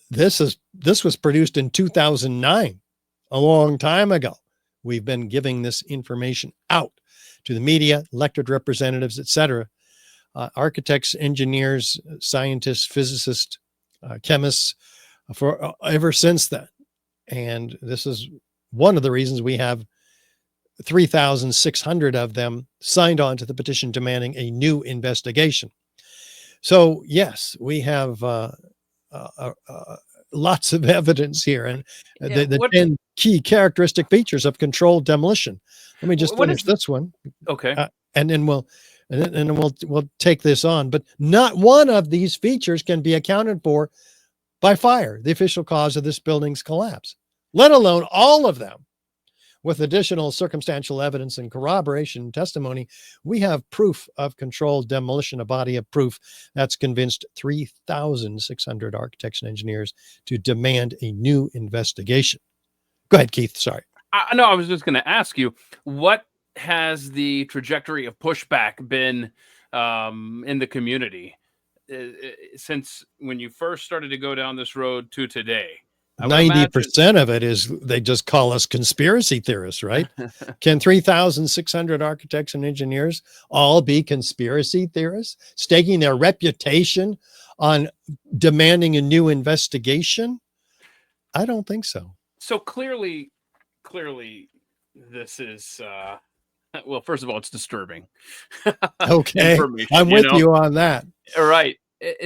This was produced in 2009, a long time ago. We've been giving this information out to the media, elected representatives, etc., architects, engineers, scientists, physicists, chemists, for ever since then. And this is one of the reasons we have 3,600 of them signed on to the petition demanding a new investigation. So yes, we have lots of evidence here, and the 10 key characteristic features of controlled demolition. Let me just finish this one. Okay. And then we'll take this on. But not one of these features can be accounted for by fire, the official cause of this building's collapse, let alone all of them. With additional circumstantial evidence and corroboration testimony, we have proof of controlled demolition, a body of proof that's convinced 3,600 architects and engineers to demand a new investigation. Go ahead, Keith. Sorry. No, I was just going to ask you, what has the trajectory of pushback been in the community since when you first started to go down this road to today? 90% of it is they just call us conspiracy theorists, right? Can 3,600 architects and engineers all be conspiracy theorists, staking their reputation on demanding a new investigation? I don't think so. So clearly, this is well, first of all, it's disturbing. Okay, I'm with you on that. All right.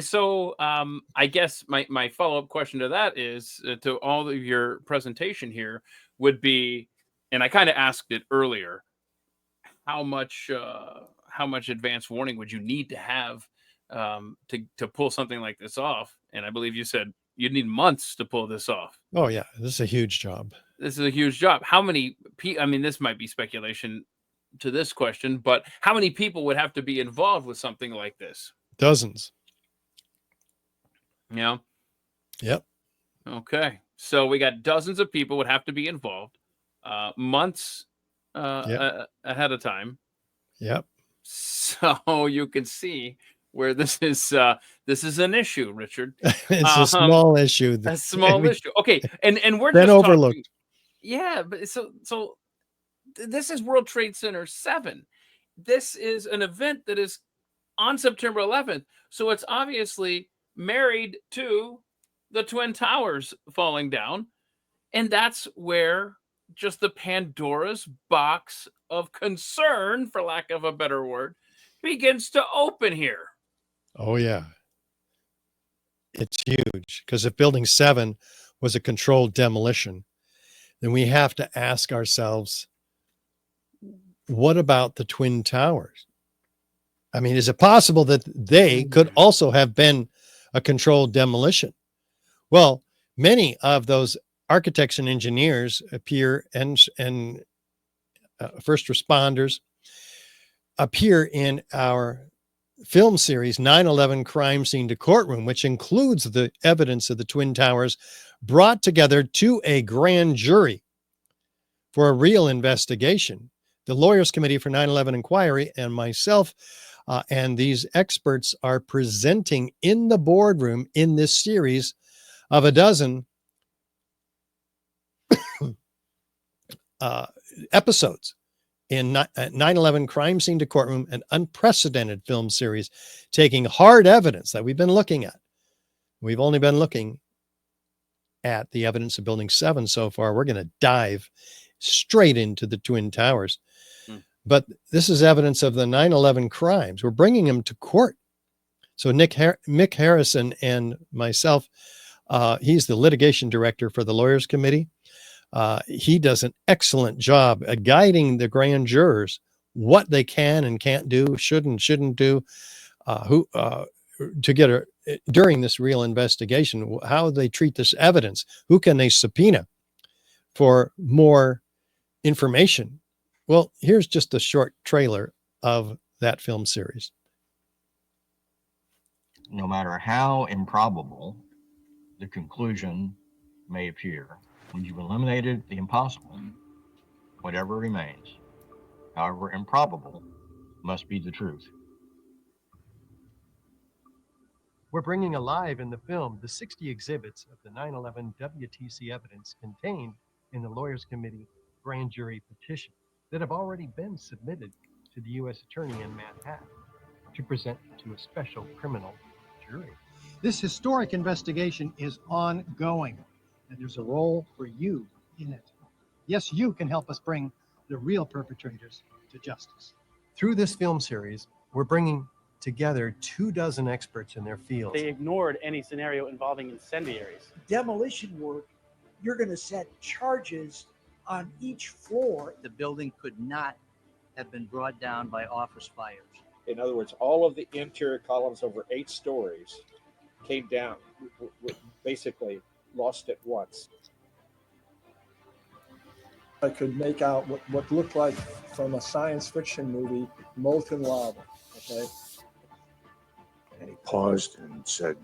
So I guess my follow-up question to that is to all of your presentation here would be, and I kind of asked it earlier, how much advance warning would you need to have to pull something like this off? And I believe you said you'd need months to pull this off. Oh yeah, this is a huge job. This is a huge job. How many I mean, this might be speculation to this question, but how many people would have to be involved with something like this? Dozens. Yeah. Yep. Okay. So we got dozens of people would have to be involved, months ahead of time. Yep. So you can see where this is an issue, Richard. It's a small issue. A small issue. Okay. And we're been just overlooked. Talking, yeah, but so this is World Trade Center 7. This is an event that is on September 11th. So it's obviously married to the Twin Towers falling down. And that's where just the Pandora's box of concern, for lack of a better word, begins to open here. Oh, yeah. It's huge, because if Building 7 was a controlled demolition, then we have to ask ourselves, what about the Twin Towers? I mean, is it possible that they could also have been a controlled demolition? Well, many of those architects and engineers appear and first responders appear in our film series 9/11 Crime Scene to Courtroom, which includes the evidence of the Twin Towers brought together to a grand jury for a real investigation. The Lawyers Committee for 9/11 Inquiry and myself and these experts are presenting in the boardroom in this series of a dozen episodes in 9/11 Crime Scene to Courtroom, an unprecedented film series taking hard evidence that we've been looking at. We've only been looking at the evidence of Building 7 so far. We're going to dive straight into the Twin Towers. But this is evidence of the 9/11 crimes. We're bringing them to court. So Mick Harrison and myself, he's the litigation director for the Lawyers Committee. He does an excellent job at guiding the grand jurors what they can and can't do, should and shouldn't do, to get during this real investigation, how they treat this evidence, who can they subpoena for more information. Well, here's just a short trailer of that film series. No matter how improbable the conclusion may appear, when you've eliminated the impossible, whatever remains, however improbable, must be the truth. We're bringing alive in the film the 60 exhibits of the 9/11 WTC evidence contained in the Lawyers Committee grand jury petition that have already been submitted to the U.S. Attorney in Manhattan to present to a special criminal jury. This historic investigation is ongoing, and there's a role for you in it. Yes, you can help us bring the real perpetrators to justice. Through this film series, we're bringing together 24 experts in their fields. They ignored any scenario involving incendiaries. Demolition work, you're going to set charges on each floor. The building could not have been brought down by office fires. In other words, all of the interior columns over 8 stories came down, basically lost at once. I could make out what looked like from a science fiction movie, molten lava, okay? And he paused and said,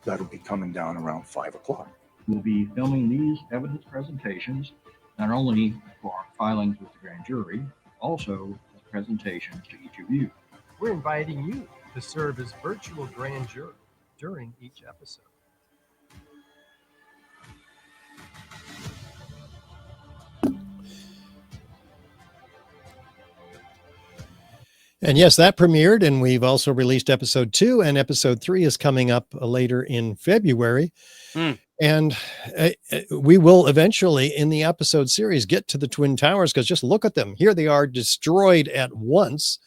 that'll be coming down around 5 o'clock. We'll be filming these evidence presentations not only for our filings with the grand jury, also as presentations to each of you. We're inviting you to serve as virtual grand juror during each episode. And yes, that premiered, and we've also released episode 2, and episode 3 is coming up later in February. And we will eventually, in the episode series, get to the Twin Towers, because just look at them. Here they are, destroyed at once.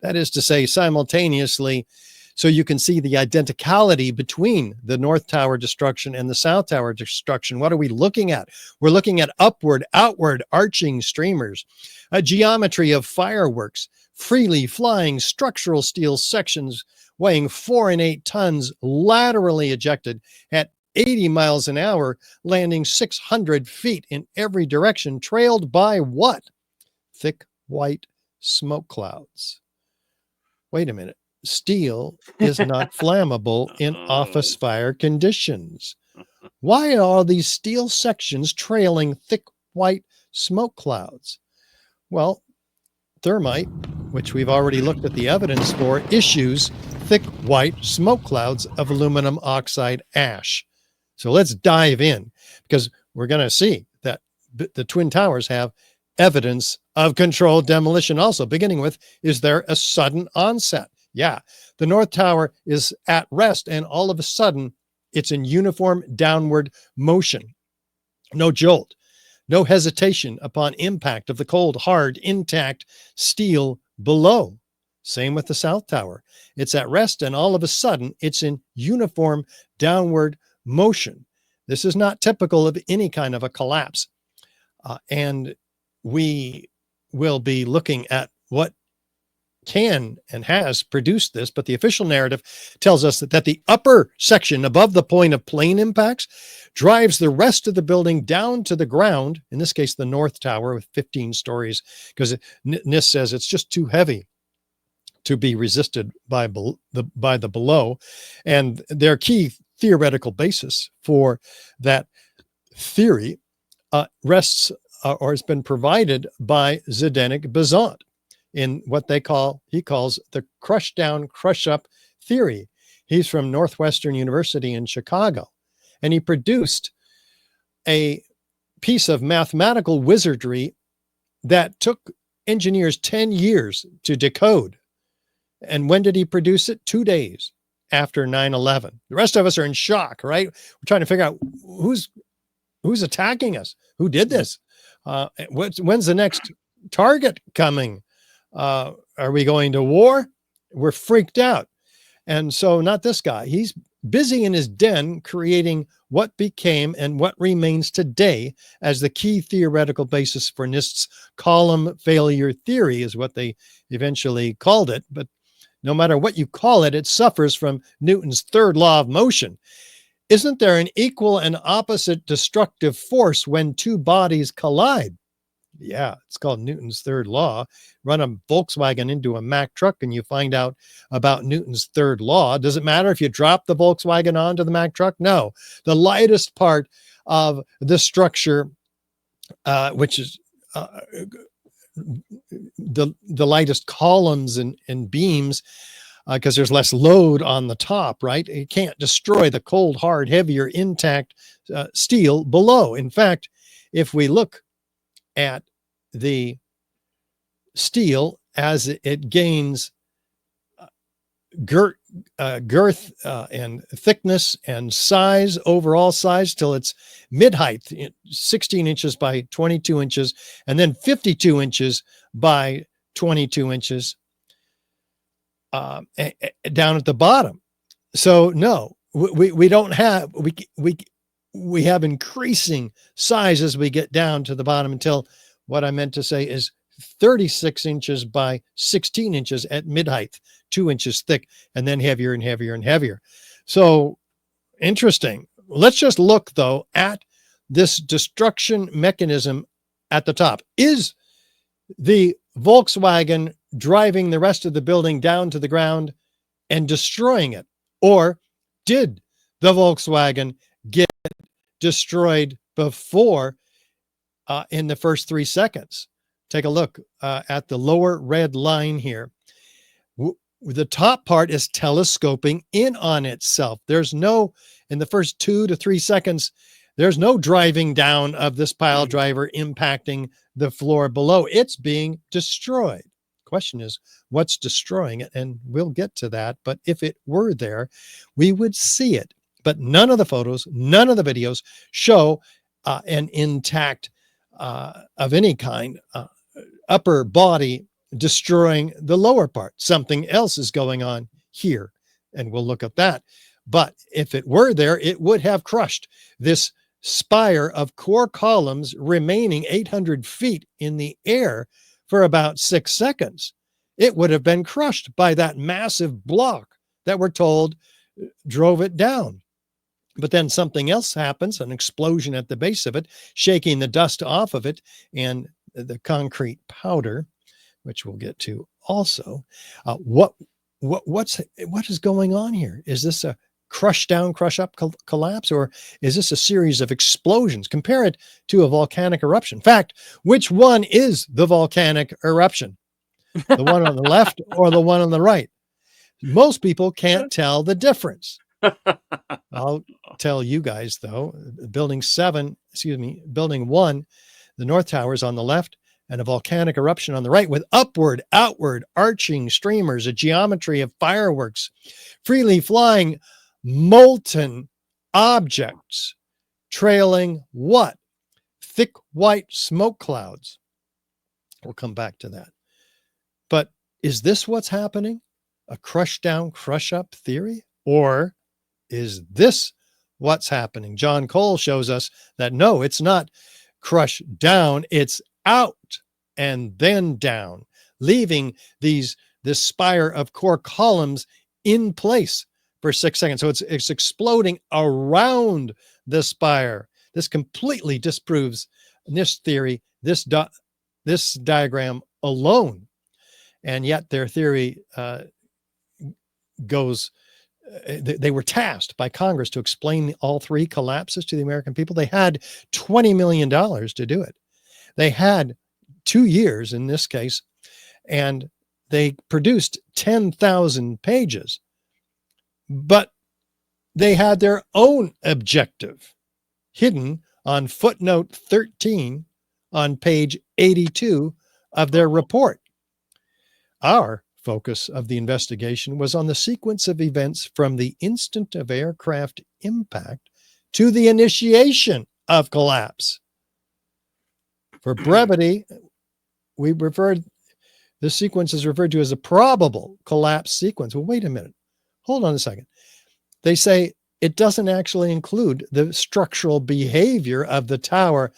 That is to say, simultaneously, so you can see the identicality between the North Tower destruction and the South Tower destruction. What are we looking at? We're looking at upward, outward, arching streamers, a geometry of fireworks, freely flying structural steel sections weighing 4 and 8 tons, laterally ejected at 80 miles an hour, landing 600 feet in every direction, trailed by what? Thick white smoke clouds. Wait a minute. Steel is not flammable in office fire conditions. Why are these steel sections trailing thick white smoke clouds? Well, Thermite, which we've already looked at the evidence for, issues thick white smoke clouds of aluminum oxide ash. So let's dive in, because we're going to see that the Twin Towers have evidence of controlled demolition also, beginning with, is there a sudden onset? Yeah, the North Tower is at rest, and all of a sudden, it's in uniform downward motion. No jolt, no hesitation upon impact of the cold, hard, intact steel below. Same with the South Tower. It's at rest, and all of a sudden, it's in uniform downward motion. This is not typical of any kind of a collapse. And we will be looking at what can and has produced this, but the official narrative tells us that the upper section above the point of plane impacts drives the rest of the building down to the ground, in this case the North Tower with 15 stories, because NIST says it's just too heavy to be resisted by the below. And their key theoretical basis for that theory rests or has been provided by Zdeněk Bezant in what he calls the crush down, crush up theory. He's from Northwestern University in Chicago, and he produced a piece of mathematical wizardry that took engineers 10 years to decode. And when did he produce it? 2 days after 9/11. The rest of us are in shock, right? We're trying to figure out who's attacking us, who did this, when's the next target coming? Are we going to war? We're freaked out. And so not this guy. He's busy in his den creating what became and what remains today as the key theoretical basis for NIST's column failure theory, is what they eventually called it. But no matter what you call it, it suffers from Newton's third law of motion. Isn't there an equal and opposite destructive force when two bodies collide? Yeah, it's called Newton's third law. Run a Volkswagen into a Mack truck and you find out about Newton's third law. Does it matter if you drop the Volkswagen onto the Mack truck? No. The lightest part of the structure, which is the lightest columns and beams, because there's less load on the top, right? It can't destroy the cold, hard, heavier, intact steel below. In fact, if we look at the steel as it gains girth and thickness and size, overall size, till it's mid-height, 16 inches by 22 inches, and then 52 inches by 22 inches down at the bottom. So no, we don't have, we have increasing size as we get down to the bottom, until what I meant to say is 36 inches by 16 inches at mid-height, 2 inches thick, and then heavier and heavier and heavier. So interesting. Let's just look, though, at this destruction mechanism at the top. Is the Volkswagen driving the rest of the building down to the ground and destroying it? Or did the Volkswagen get destroyed before in the first 3 seconds? Take a look at the lower red line here. The top part is telescoping in on itself. There's no, in the first 2 to 3 seconds, there's no driving down of this pile driver impacting the floor below. It's being destroyed. Question is, what's destroying it? And we'll get to that. But if it were there, we would see it. But none of the photos, none of the videos show an intact of any kind upper body destroying the lower part. Something else is going on here, and we'll look at that. But if it were there, it would have crushed this spire of core columns remaining 800 feet in the air for about 6 seconds. It would have been crushed by that massive block that we're told drove it down. But then something else happens, an explosion at the base of it, shaking the dust off of it and the concrete powder, which we'll get to also. What is going on here? Is this a crush down, crush up collapse, or is this a series of explosions? Compare it to a volcanic eruption. In fact, which one is the volcanic eruption? The one on the left or the one on the right? Most people can't tell the difference. I'll tell you guys, though. Building 1, the North Tower is on the left, and a volcanic eruption on the right, with upward, outward, arching streamers, a geometry of fireworks, freely flying molten objects, trailing what? Thick white smoke clouds. We'll come back to that. But is this what's happening? A crush down, crush up theory? Or is this what's happening? John Cole shows us that no, it's not crush down, it's out and then down, leaving this spire of core columns in place for 6 seconds. So it's exploding around the spire. This completely disproves NIST theory, this diagram alone. And yet their theory goes, they were tasked by Congress to explain all 3 collapses to the American people. They had $20 million to do it. They had 2 years in this case, and they produced 10,000 pages, but they had their own objective hidden on footnote 13 on page 82 of their report. Our focus of the investigation was on the sequence of events from the instant of aircraft impact to the initiation of collapse. For brevity, the sequence is referred to as a probable collapse sequence. Well, wait a minute. Hold on a second. They say it doesn't actually include the structural behavior of the tower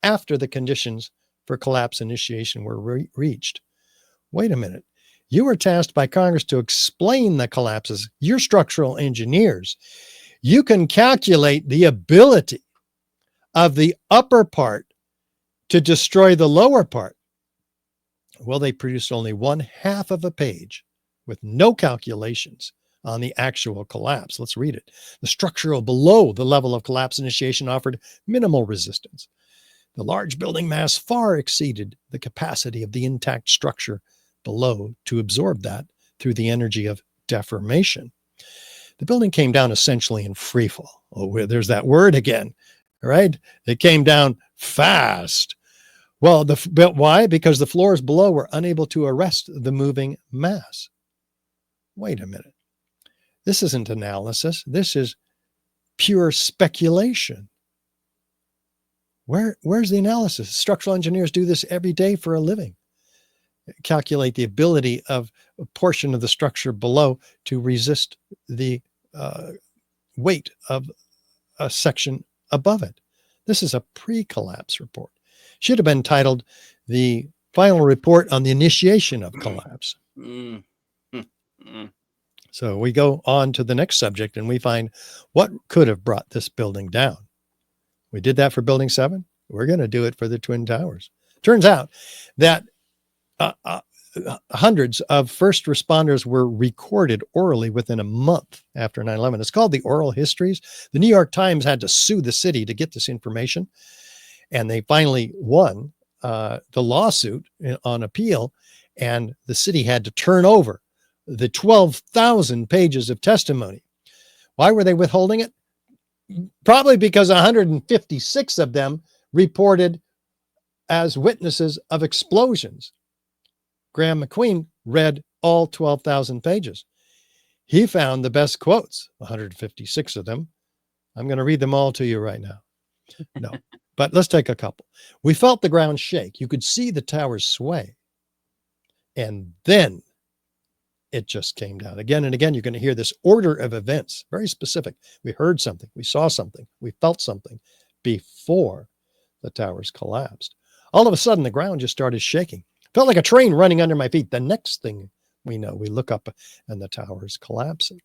after the conditions for collapse initiation were reached. Wait a minute. You were tasked by Congress to explain the collapses. You're structural engineers. You can calculate the ability of the upper part to destroy the lower part. Well, they produced only 1/2 of a page with no calculations on the actual collapse. Let's read it. The structural below the level of collapse initiation offered minimal resistance. The large building mass far exceeded the capacity of the intact structure below to absorb that through the energy of deformation. The building came down essentially in free fall. Oh, there's that word again, right? It came down fast. Well, but why? Because the floors below were unable to arrest the moving mass. Wait a minute. This isn't analysis. This is pure speculation. Where's the analysis? Structural engineers do this every day for a living. Calculate the ability of a portion of the structure below to resist the weight of a section above it. This is a pre-collapse report. Should have been titled the final report on the initiation of collapse. So we go on to the next subject and we find what could have brought this building down. We did that for Building 7. We're going to do it for the Twin Towers. Turns out that hundreds of first responders were recorded orally within a month after 9/11. It's called the oral histories. The New York Times had to sue the city to get this information. And they finally won the lawsuit on appeal. And the city had to turn over the 12,000 pages of testimony. Why were they withholding it? Probably because 156 of them reported as witnesses of explosions. Graham McQueen read all 12,000 pages. He found the best quotes, 156 of them. I'm going to read them all to you right now. No, but let's take a couple. We felt the ground shake. You could see the towers sway. And then it just came down. Again and again, you're going to hear this order of events, very specific. We heard something, we saw something, we felt something before the towers collapsed. All of a sudden, the ground just started shaking. Felt like a train running under my feet. The next thing we know, we look up and the tower's collapsing.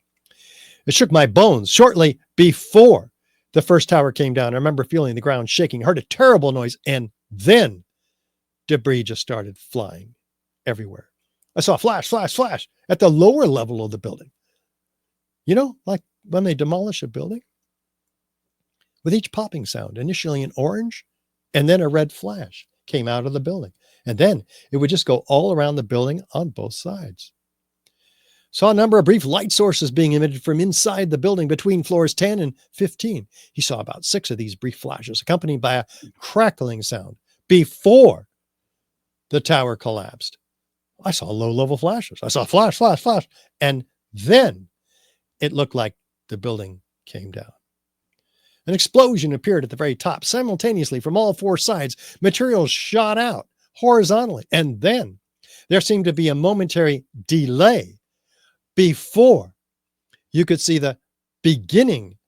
It shook my bones shortly before the first tower came down. I remember feeling the ground shaking, heard a terrible noise, and then debris just started flying everywhere. I saw flash, flash, flash at the lower level of the building. You know, like when they demolish a building, with each popping sound, initially an orange and then a red flash came out of the building. And then it would just go all around the building on both sides. Saw a number of brief light sources being emitted from inside the building between floors 10 and 15. He saw about 6 of these brief flashes, accompanied by a crackling sound before the tower collapsed. I saw low-level flashes. I saw flash, flash, flash. And then it looked like the building came down. An explosion appeared at the very top. Simultaneously, from all 4 sides, materials shot out horizontally. And then there seemed to be a momentary delay before you could see the beginning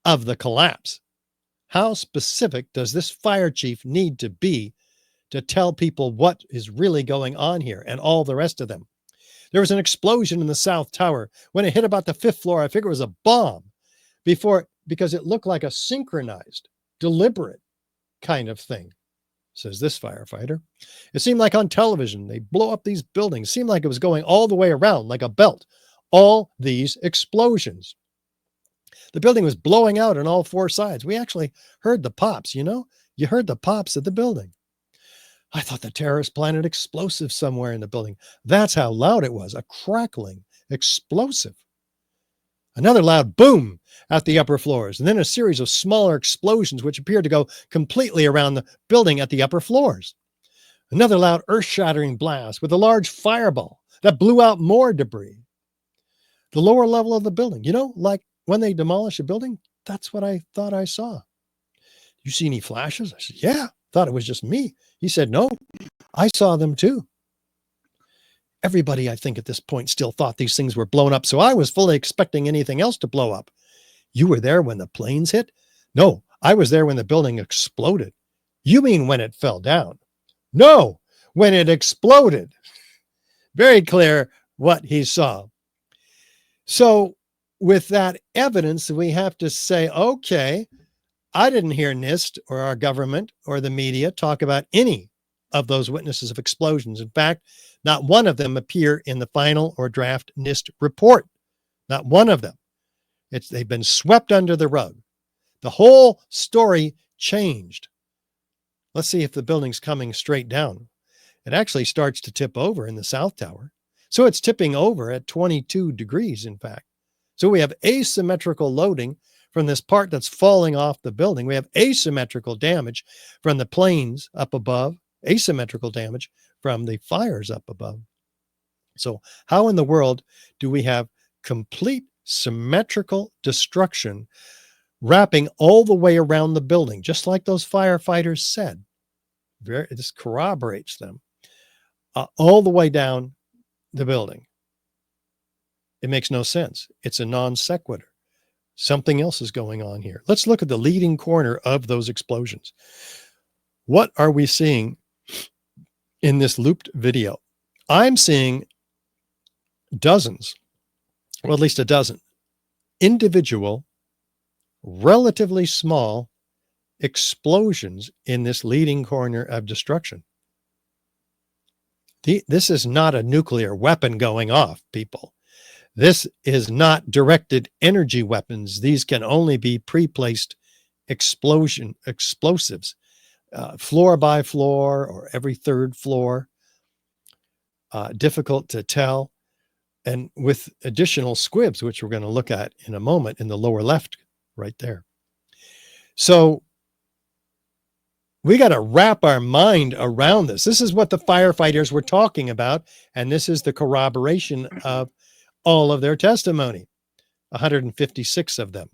of the collapse. How specific does this fire chief need to be to tell people what is really going on here and all the rest of them? There was an explosion in the South Tower. When it hit about the 5th floor, I figured it was a bomb because it looked like a synchronized, deliberate kind of thing, says this firefighter. It seemed like on television, they blow up these buildings. It seemed like it was going all the way around like a belt. All these explosions. The building was blowing out on all 4 sides. We actually heard the pops, you know? You heard the pops of the building. I thought the terrorists planted explosives somewhere in the building. That's how loud it was, a crackling explosive. Another loud boom at the upper floors, and then a series of smaller explosions which appeared to go completely around the building at the upper floors. Another loud earth-shattering blast with a large fireball that blew out more debris. The lower level of the building, like when they demolish a building, that's what I thought I saw. You see any flashes? I said, yeah, thought it was just me. He said, no, I saw them too. Everybody, I think at this point still thought these things were blown up. So I was fully expecting anything else to blow up. You were there when the planes hit? No, I was there when the building exploded. You mean when it fell down? No, when it exploded. Very clear what he saw. So with that evidence, we have to say, okay, I didn't hear NIST or our government or the media talk about any of those witnesses of explosions. In fact, not one of them appear in the final or draft NIST report. Not one of them. They've been swept under the rug. The whole story changed. Let's see if the building's coming straight down. It actually starts to tip over in the South Tower. So it's tipping over at 22 degrees, in fact. So we have asymmetrical loading from this part that's falling off the building. We have asymmetrical damage from the planes up above, asymmetrical damage from the fires up above. So how in the world do we have complete symmetrical destruction wrapping all the way around the building, just like those firefighters said? This corroborates them all the way down the building. It makes no sense. It's a non sequitur. Something else is going on here. Let's look at the leading corner of those explosions. What are we seeing in this looped video? I'm seeing dozens, well, at least a dozen, individual, relatively small explosions in this leading corner of destruction. This is not a nuclear weapon going off, people. This is not directed energy weapons. These can only be pre-placed explosives, floor by floor or every third floor. Difficult to tell. And with additional squibs, which we're going to look at in a moment in the lower left right there. So we got to wrap our mind around this. This is what the firefighters were talking about. And this is the corroboration of all of their testimony, 156 of them.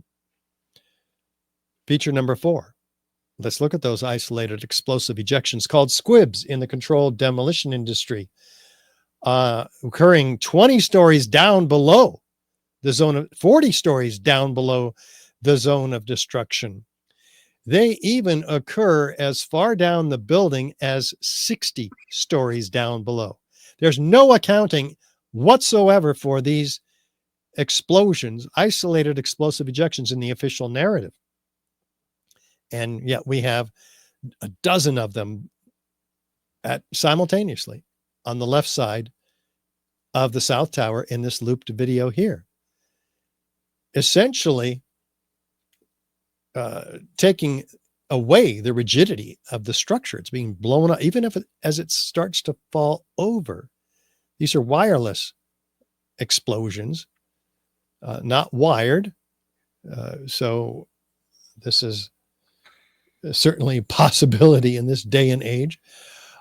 Feature number 4. Let's look at those isolated explosive ejections called squibs in the controlled demolition industry, occurring 20 stories down below the zone of 40 stories down below the zone of destruction. They even occur as far down the building as 60 stories down below. There's no accounting whatsoever for these explosions, isolated explosive ejections in the official narrative. And yet we have a dozen of them simultaneously on the left side of the South Tower in this looped video here. Essentially, taking away the rigidity of the structure. It's being blown up, even if as it starts to fall over. These are wireless explosions, not wired. So this is certainly a possibility in this day and age.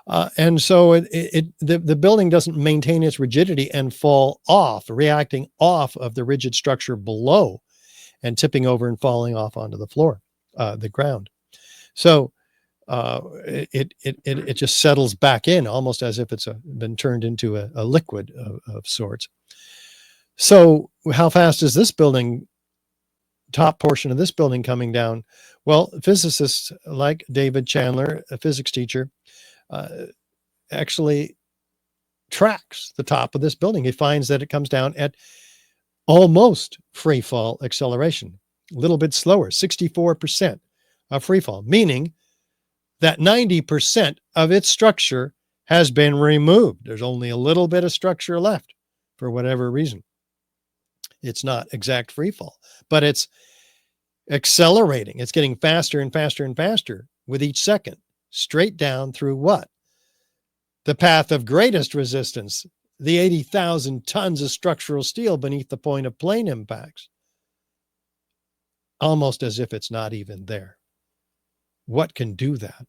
And so the building doesn't maintain its rigidity and fall off, reacting off of the rigid structure below and tipping over and falling off onto the floor, the ground. So it just settles back in almost as if it's been turned into a liquid of sorts. So how fast is this building, top portion of this building coming down? Well, physicists like David Chandler, a physics teacher, actually tracks the top of this building. He finds that it comes down at almost free fall acceleration, a little bit slower, 64% of free fall, meaning that 90% of its structure has been removed. There's only a little bit of structure left for whatever reason. It's not exact free fall, but it's accelerating. It's getting faster and faster and faster with each second, straight down through what? The path of greatest resistance, the 80,000 tons of structural steel beneath the point of plane impacts. Almost as if it's not even there. What can do that?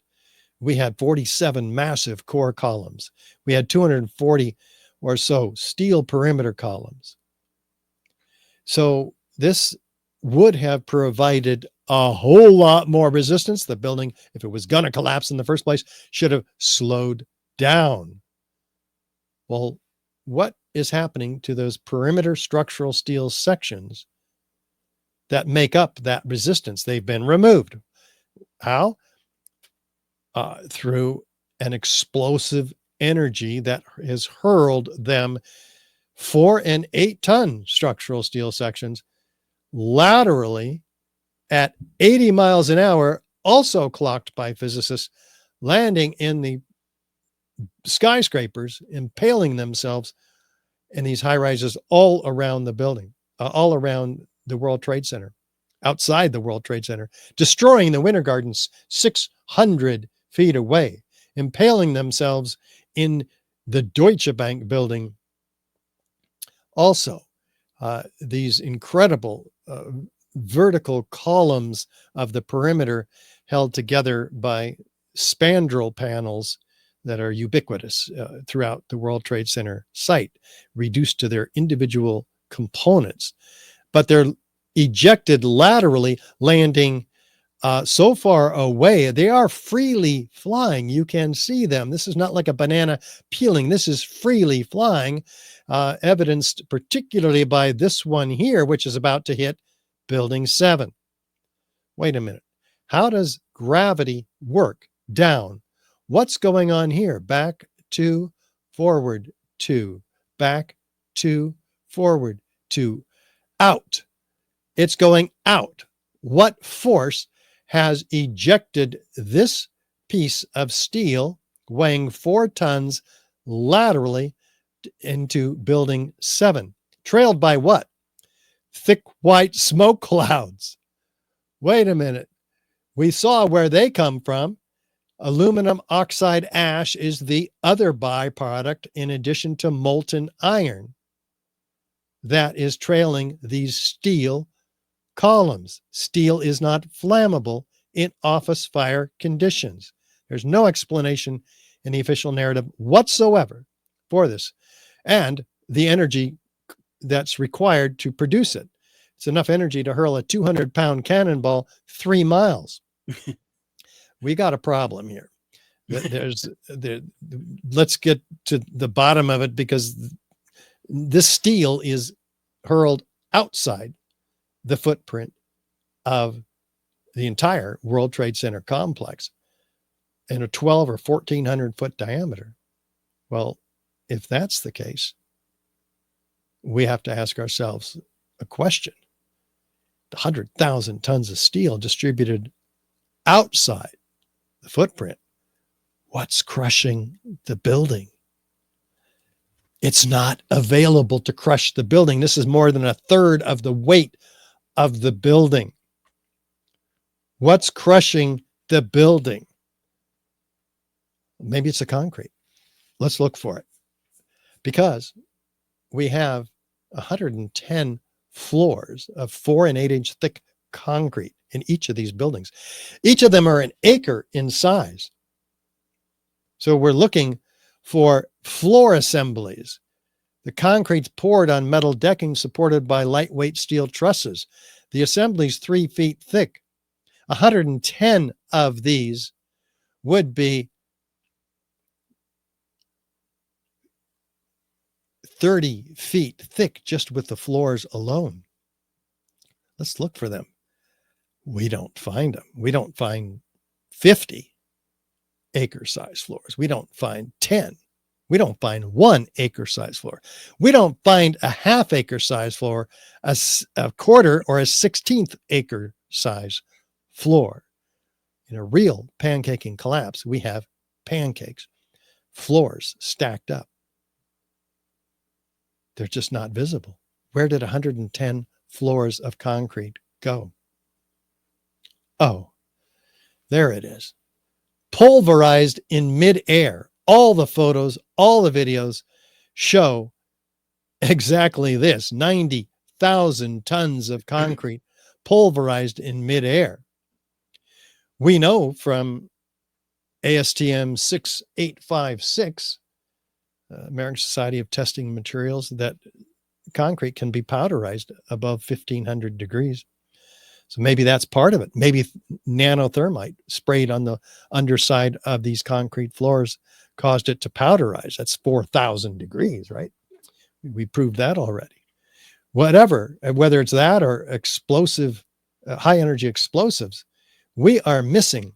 We had 47 massive core columns. We had 240 or so steel perimeter columns. So this would have provided a whole lot more resistance. The building, if it was going to collapse in the first place, should have slowed down. Well, what is happening to those perimeter structural steel sections that make up that resistance? They've been removed. How? Through an explosive energy that has hurled them 4 and 8 ton structural steel sections laterally at 80 miles an hour, also clocked by physicists, landing in the skyscrapers, impaling themselves in these high rises all around the building, all around the World Trade Center, outside the World Trade Center, destroying the Winter Gardens 600 feet away, impaling themselves in the Deutsche Bank building. Also, these incredible vertical columns of the perimeter held together by spandrel panels that are ubiquitous throughout the World Trade Center site, reduced to their individual components, but they're ejected laterally, landing so far away. They are freely flying. You can see them. This is not like a banana peeling. This is freely flying, evidenced particularly by this one here, which is about to hit Building 7. Wait a minute. How does gravity work down? What's going on here? Back to, forward to, back to, forward to, out. It's going out. What force has ejected this piece of steel weighing 4 tons laterally into Building 7? Trailed by what? Thick white smoke clouds. Wait a minute. We saw where they come from. Aluminum oxide ash is the other byproduct, in addition to molten iron, that is trailing these steel columns. Steel is not flammable in office fire conditions. There's no explanation in the official narrative whatsoever for this, and the energy that's required to produce it. It's enough energy to hurl a 200-pound cannonball 3 miles. We got a problem here. Let's get to the bottom of it, because this steel is hurled outside the footprint of the entire World Trade Center complex in a 12 or 1,400 foot diameter. Well, if that's the case, we have to ask ourselves a question. 100,000 tons of steel distributed outside the footprint. What's crushing the building? It's not available to crush the building. This is more than 1/3 of the weight of the building. What's crushing the building? Maybe it's the concrete. Let's look for it, because we have 110 floors of 4 and 8-inch thick concrete in each of these buildings. Each of them are an acre in size. So we're looking for floor assemblies. The concrete's poured on metal decking supported by lightweight steel trusses. The assembly's 3 feet thick. 110 of these would be 30 feet thick just with the floors alone. Let's look for them. We don't find them. We don't find 50 acre size floors. We don't find 10. We don't find 1 acre size floor. We don't find a ½ acre size floor, a quarter or a 16th acre size floor. In a real pancaking collapse, we have pancakes, floors stacked up. They're just not visible. Where did 110 floors of concrete go? Oh, there it is. Pulverized in midair. All the photos, all the videos show exactly this. 90,000 tons of concrete pulverized in midair. We know from ASTM 6856, American Society of Testing Materials, that concrete can be powderized above 1500 degrees. So maybe that's part of it. Maybe nanothermite sprayed on the underside of these concrete floors caused it to powderize. That's 4000 degrees, right? We proved that already. Whatever, whether it's that or explosive, high energy explosives, we are missing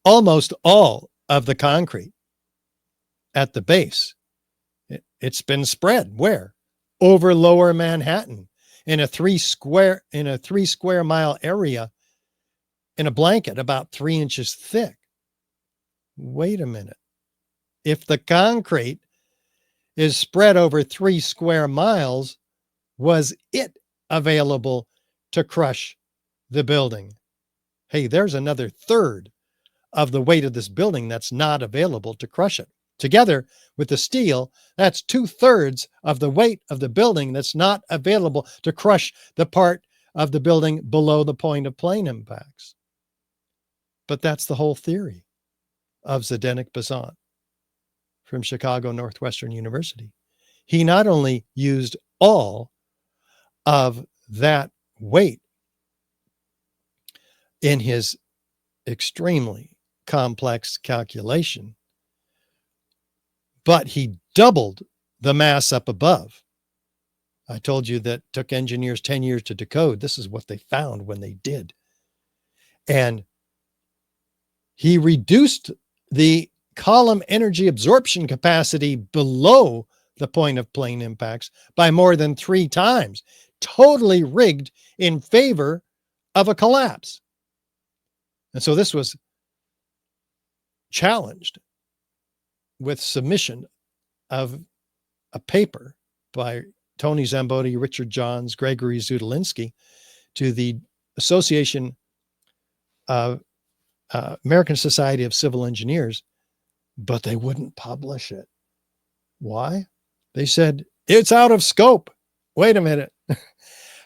almost all of the concrete at the base. It's been spread where? Over lower Manhattan in a 3 square mile area in a blanket about 3 inches thick. Wait a minute. If the concrete is spread over 3 square miles, was it available to crush the building? Hey, there's another third of the weight of this building that's not available to crush it. Together with the steel, that's 2/3 of the weight of the building that's not available to crush the part of the building below the point of plane impacts. But that's the whole theory of Zdeněk Bazant from Chicago Northwestern University. He not only used all of that weight in his extremely complex calculation, but he doubled the mass up above. I told you that took engineers 10 years to decode. This is what they found when they did. And he reduced the column energy absorption capacity below the point of plane impacts by more than 3 times, totally rigged in favor of a collapse. And so this was challenged with submission of a paper by Tony Zamboti, Richard Johns, Gregory Zudolinski to the Association of American Society of Civil Engineers, but they wouldn't publish it. Why? They said, it's out of scope. Wait a minute.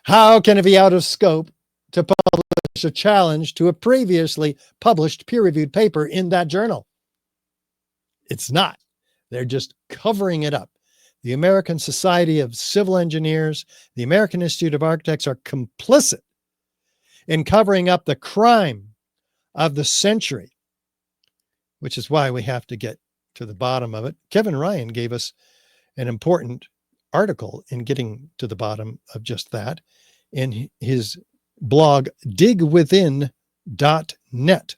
How can it be out of scope to publish a challenge to a previously published peer-reviewed paper in that journal? It's not. They're just covering it up. The American Society of Civil Engineers, the American Institute of Architects are complicit in covering up the crime of the century, which is why we have to get to the bottom of it. Kevin Ryan gave us an important article in getting to the bottom of just that in his blog, digwithin.net,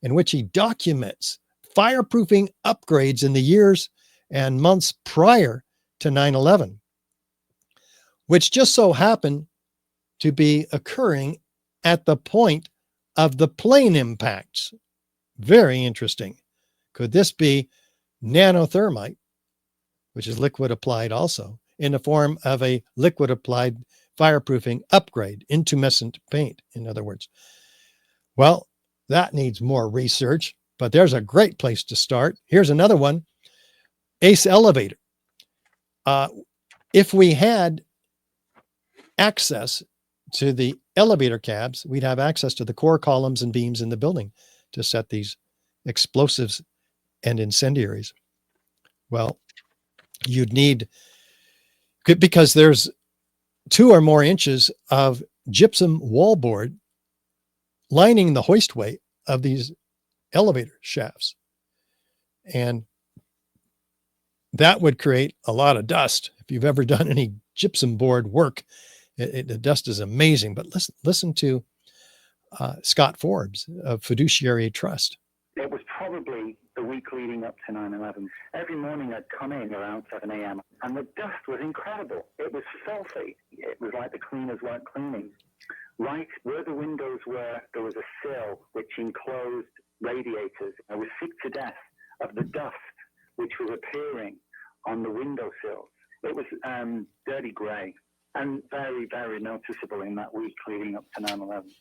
in which he documents fireproofing upgrades in the years and months prior to 9/11, which just so happened to be occurring at the point of the plane impacts. Very interesting. Could this be nanothermite, which is liquid applied also, in the form of a liquid applied fireproofing upgrade, intumescent paint, in other words? Well, that needs more research, but there's a great place to start. Here's another one, ACE elevator. If we had access to the elevator cabs, we'd have access to the core columns and beams in the building to set these explosives and incendiaries. Well, you'd need, because there's 2 or more inches of gypsum wallboard lining the hoistway of these elevator shafts. And that would create a lot of dust. If you've ever done any gypsum board work, the dust is amazing. But listen to Scott Forbes of Fiduciary Trust. It was probably the week leading up to 9/11. Every morning I'd come in around 7 a.m. and the dust was incredible. It was filthy. It was like the cleaners weren't cleaning. Right where the windows were, there was a sill which enclosed radiators. I was sick to death of the dust which was appearing on the windowsills. It was dirty grey and very, very noticeable in that week leading up to 9/11.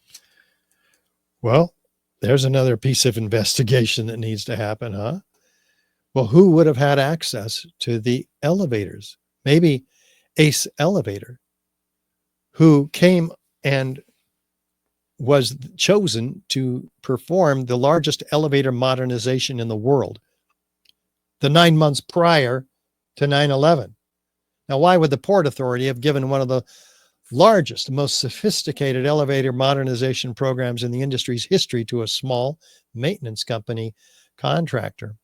Well, there's another piece of investigation that needs to happen, huh? Well, who would have had access to the elevators? Maybe ACE Elevator, who came and was chosen to perform the largest elevator modernization in the world. the 9 months prior to 9/11. Now, why would the Port Authority have given one of the largest, most sophisticated elevator modernization programs in the industry's history to a small maintenance company contractor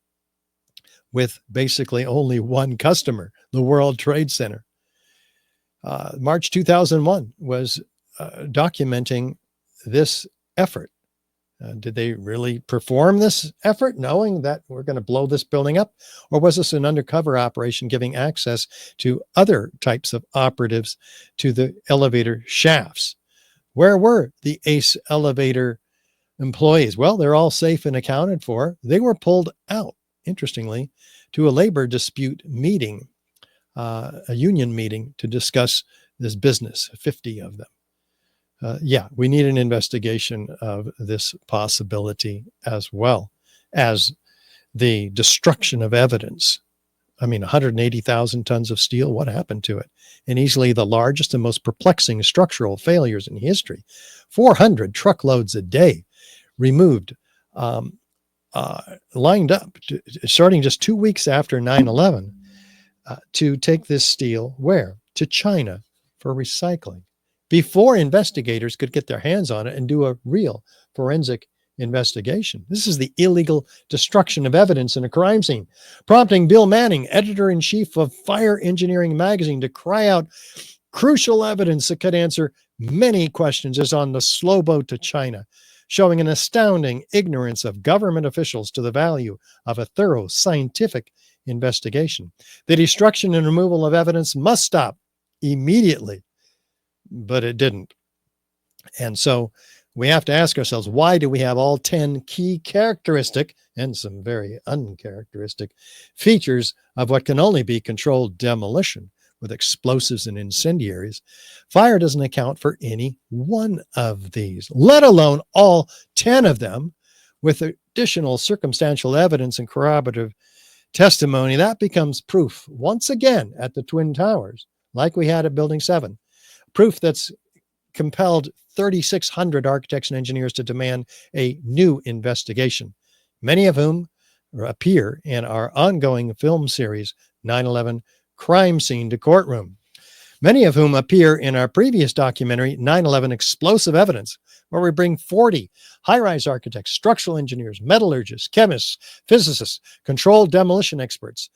with basically only one customer, the World Trade Center? March 2001 was documenting this effort. Did they really perform this effort knowing that we're going to blow this building up? Or was this an undercover operation giving access to other types of operatives to the elevator shafts? Where were the ACE elevator employees? Well, they're all safe and accounted for. They were pulled out, interestingly, to a labor dispute meeting, a union meeting to discuss this business, 50 of them. Yeah, we need an investigation of this possibility as well as the destruction of evidence. I mean, 180,000 tons of steel, what happened to it? And easily the largest and most perplexing structural failures in history. 400 truckloads a day removed, lined up, starting just 2 weeks after 9/11, to take this steel where? To China for recycling, before investigators could get their hands on it and do a real forensic investigation. This is the illegal destruction of evidence in a crime scene, prompting Bill Manning, editor-in-chief of Fire Engineering magazine, to cry out, crucial evidence that could answer many questions is on the slow boat to China, showing an astounding ignorance of government officials to the value of a thorough scientific investigation. The destruction and removal of evidence must stop immediately. But it didn't. And so we have to ask ourselves, why do we have all 10 key characteristic and some very uncharacteristic features of what can only be controlled demolition with explosives and incendiaries? Fire doesn't account for any one of these, let alone all 10 of them, with additional circumstantial evidence and corroborative testimony. That becomes proof once again at the Twin Towers, like we had at Building 7. Proof that's compelled 3,600 architects and engineers to demand a new investigation, many of whom appear in our ongoing film series, 9/11 Crime Scene to Courtroom. Many of whom appear in our previous documentary, 9/11 Explosive Evidence, where we bring 40 high-rise architects, structural engineers, metallurgists, chemists, physicists, controlled demolition experts,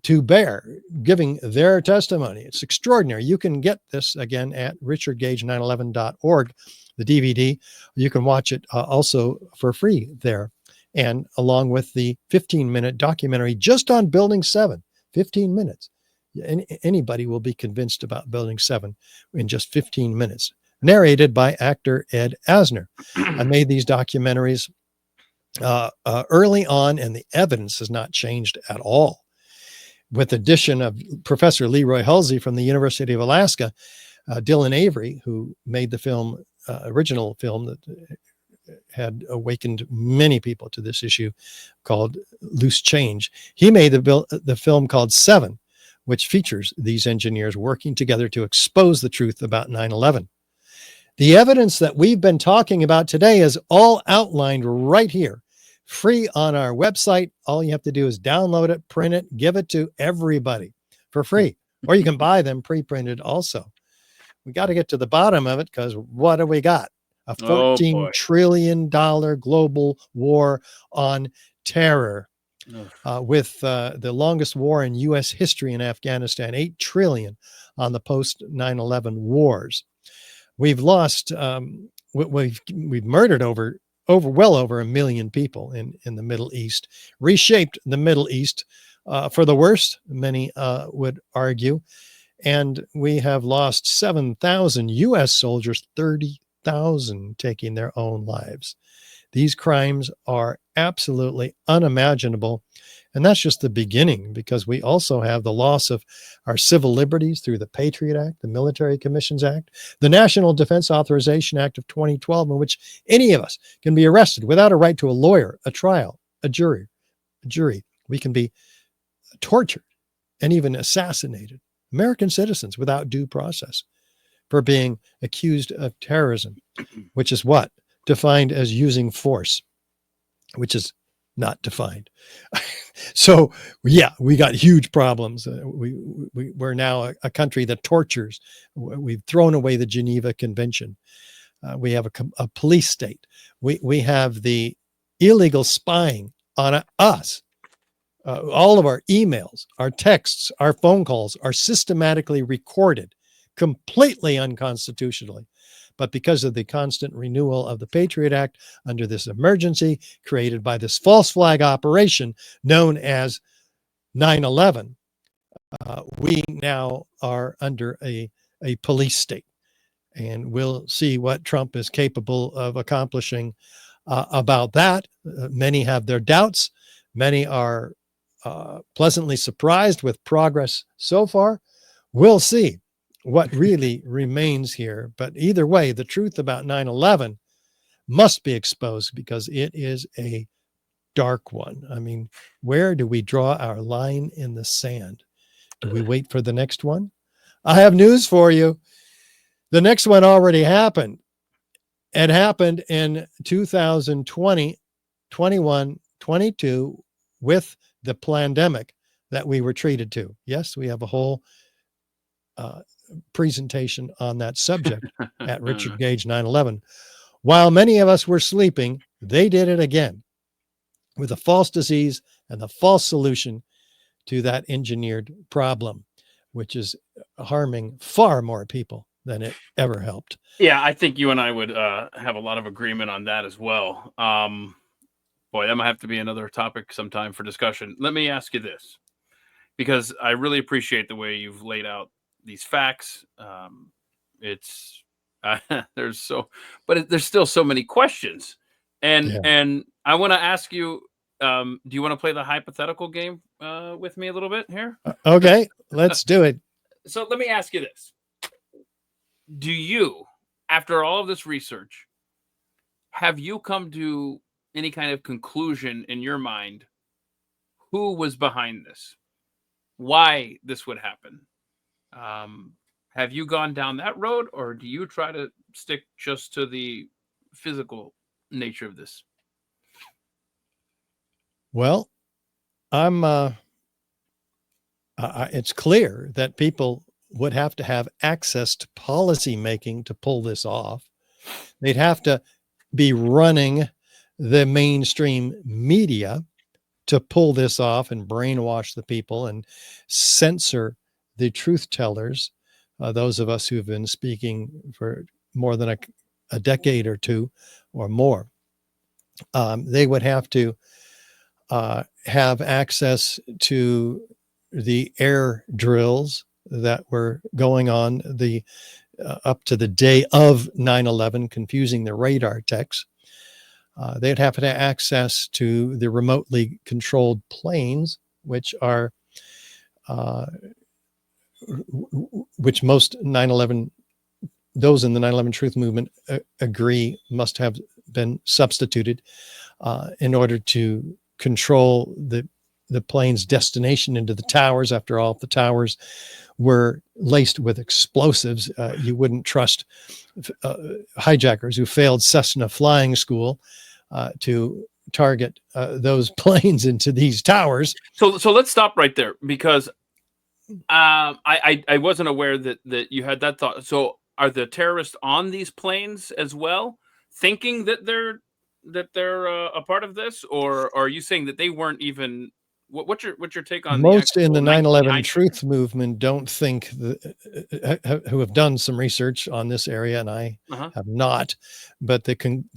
to bear, giving their testimony. It's extraordinary. You can get this again at richardgage911.org, the DVD. You can watch it also for free there. And along with the 15-minute documentary just on Building 7, 15 minutes. Anybody will be convinced about Building 7 in just 15 minutes. Narrated by actor Ed Asner. I made these documentaries early on, and the evidence has not changed at all. With the addition of Professor Leroy Hulsey from the University of Alaska, Dylan Avery, who made the film, original film that had awakened many people to this issue called Loose Change. He made the film called Seven, which features these engineers working together to expose the truth about 9/11. The evidence that we've been talking about today is all outlined right here, free on our website. All you have to do is download it, print it, give it to everybody for free, or you can buy them pre-printed also. We got to get to the bottom of it, because what do we got? A $14 trillion global war on terror, with the longest war in U.S. history in Afghanistan, $8 trillion on the post 9/11 wars. We've lost, we've murdered well over 1 million people in the Middle East, reshaped the Middle East for the worst, many would argue. And we have lost 7,000 U.S. soldiers, 30,000 taking their own lives. These crimes are absolutely unimaginable. And that's just the beginning, because we also have the loss of our civil liberties through the Patriot Act, the Military Commissions Act, the National Defense Authorization Act of 2012, in which any of us can be arrested without a right to a lawyer, a trial, a jury. We can be tortured and even assassinated. American citizens without due process for being accused of terrorism, which is what? Defined as using force, which is not defined. So yeah, we got huge problems. We're now a country that tortures. We've thrown away the Geneva Convention. We have a police state. We have the illegal spying on us. All of our emails, our texts, our phone calls are systematically recorded completely unconstitutionally. But because of the constant renewal of the Patriot Act under this emergency created by this false flag operation known as 9/11, we now are under a police state. And we'll see what Trump is capable of accomplishing about that. Many have their doubts. Many are pleasantly surprised with progress so far. We'll see what really remains here. But either way, the truth about 9/11 must be exposed because it is a dark one. I mean, where do we draw our line in the sand? Do we wait for the next one? I have news for you. The next one already happened. It happened in 2020, 21, 22 with the pandemic that we were treated to. Yes, we have a whole presentation on that subject at Richard Gage 9/11. While many of us were sleeping, they did it again with a false disease and the false solution to that engineered problem, which is harming far more people than it ever helped. Yeah, I think you and I would have a lot of agreement on that as well. Boy, that might have to be another topic sometime for discussion. Let me ask you this, because I really appreciate the way you've laid out these facts. It's there's still so many questions, and I want to ask you. Do you want to play the hypothetical game with me a little bit here? Okay, let's do it. So let me ask you this. Do you, after all of this research, have you come to any kind of conclusion in your mind who was behind this? Why this would happen? Have you gone down that road, or do you try to stick just to the physical nature of this? Well, it's clear that people would have to have access to policy making to pull this off. They'd have to be running the mainstream media to pull this off and brainwash the people and censor the truth tellers. Those of us who've been speaking for more than a decade or two or more, they would have to have access to the air drills that were going on up to the day of 9/11, confusing the radar techs. They'd have to have access to the remotely controlled planes, which most 9/11, those in the 9/11 truth movement agree must have been substituted in order to control the plane's destination into the towers. After all, if the towers were laced with explosives, you wouldn't trust hijackers who failed Cessna flying school to target those planes into these towers. So let's stop right there, because I wasn't aware that you had that thought. So are the terrorists on these planes as well, thinking that they're a part of this, or are you saying that they weren't even? What's your take on most in the 9/11 behind truth movement don't think who have done some research on this area, and I have not, but the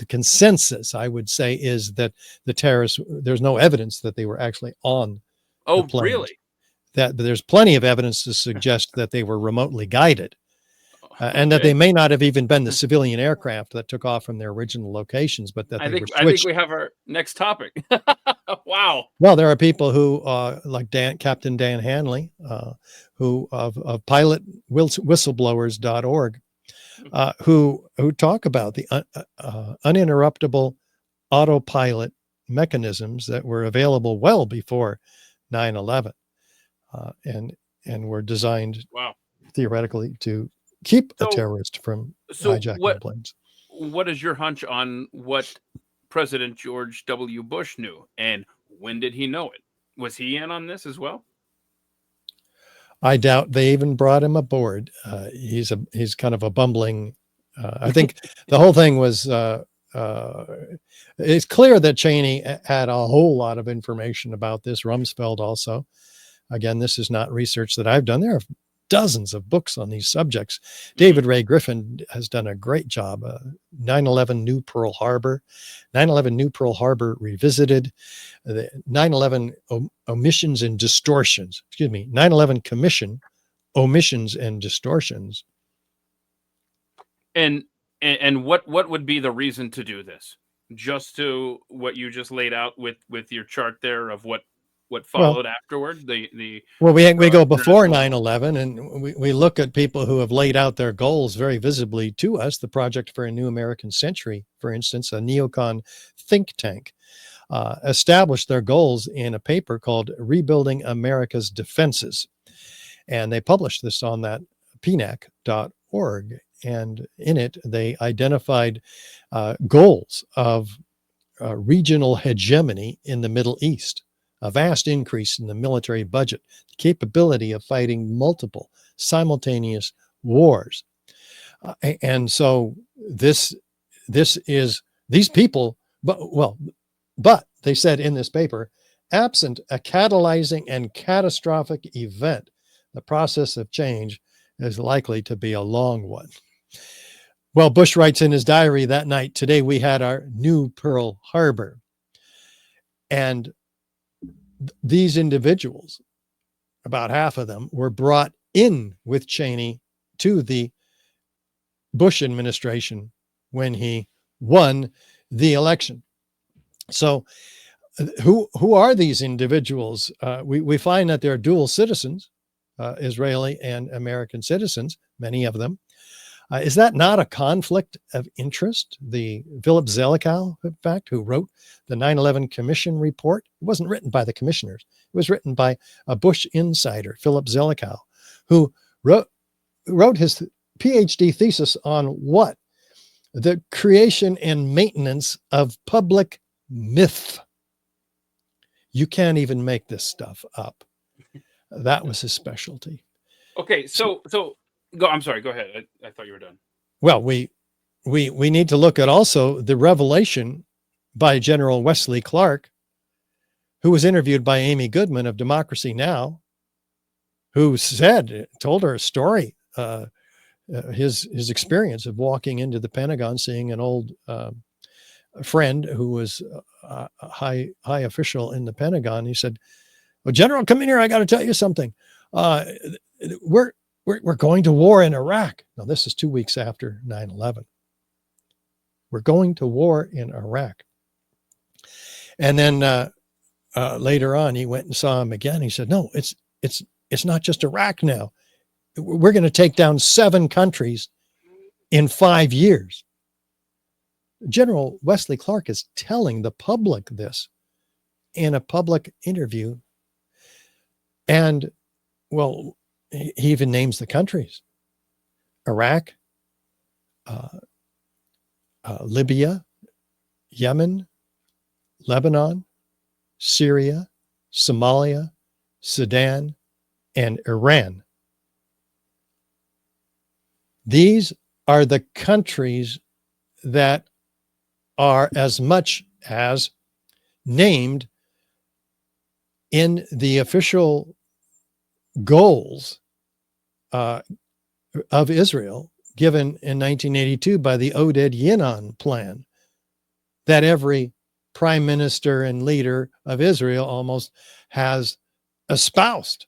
consensus, I would say, is that the terrorists, there's no evidence that they were actually on the planes. Really? That there's plenty of evidence to suggest that they were remotely guided, and that they may not have even been the civilian aircraft that took off from their original locations, but that I they think were switched. we have our next topic. Wow. Well, there are people who, like Captain Dan Hanley, who of pilotwhistleblowers.org, who talk about the uninterruptible autopilot mechanisms that were available well before 9/11, and were designed theoretically to keep a terrorist from hijacking planes. What is your hunch on what President George W. Bush knew, and when did he know it? Was he in on this as well? I doubt they even brought him aboard. He's kind of a bumbling. I think the whole thing was. It's clear that Cheney had a whole lot of information about this. Rumsfeld also. Again, this is not research that I've done. There are dozens of books on these subjects. David Ray Griffin has done a great job. 9/11 New Pearl Harbor, 9/11 New Pearl Harbor Revisited, the 9/11 Omissions and Distortions. 9/11 Commission, Omissions and Distortions. And what would be the reason to do this? Just to what you just laid out with your chart there of what followed afterward? Well, we go before 9/11, and we look at people who have laid out their goals very visibly to us. The Project for a New American Century, for instance, a neocon think tank, established their goals in a paper called Rebuilding America's Defenses. And they published this on that pnac.org. And in it, they identified goals of regional hegemony in the Middle East, a vast increase in the military budget, the capability of fighting multiple simultaneous wars. And so this is these people, but they said in this paper, absent a catalyzing and catastrophic event, the process of change is likely to be a long one. Well, Bush writes in his diary that night, today we had our new Pearl Harbor. And these individuals, about half of them, were brought in with Cheney to the Bush administration when he won the election. So who are these individuals? We find that they're dual citizens, Israeli and American citizens, many of them. Is that not a conflict of interest? The Philip Zelikow, in fact, who wrote the 9/11 Commission report, it wasn't written by the commissioners. It was written by a Bush insider, Philip Zelikow, who wrote his PhD thesis on what? The creation and maintenance of public myth. You can't even make this stuff up. That was his specialty. Okay, so go. I'm sorry. Go ahead. I thought you were done. Well, we need to look at also the revelation by General Wesley Clark, who was interviewed by Amy Goodman of Democracy Now!, who told her a story, his experience of walking into the Pentagon, seeing an old friend who was a high official in the Pentagon. He said, "Well, General, come in here. I got to tell you something. We're going to war in Iraq." Now, this is 2 weeks after 9/11. We're going to war in Iraq. And then later on, he went and saw him again. He said, "No, it's not just Iraq now. We're going to take down 7 countries in 5 years." General Wesley Clark is telling the public this in a public interview. And, well, he even names the countries: Iraq, Libya, Yemen, Lebanon, Syria, Somalia, Sudan, and Iran. These are the countries that are as much as named in the official goals of Israel given in 1982 by the Oded Yinon plan, that every prime minister and leader of Israel almost has espoused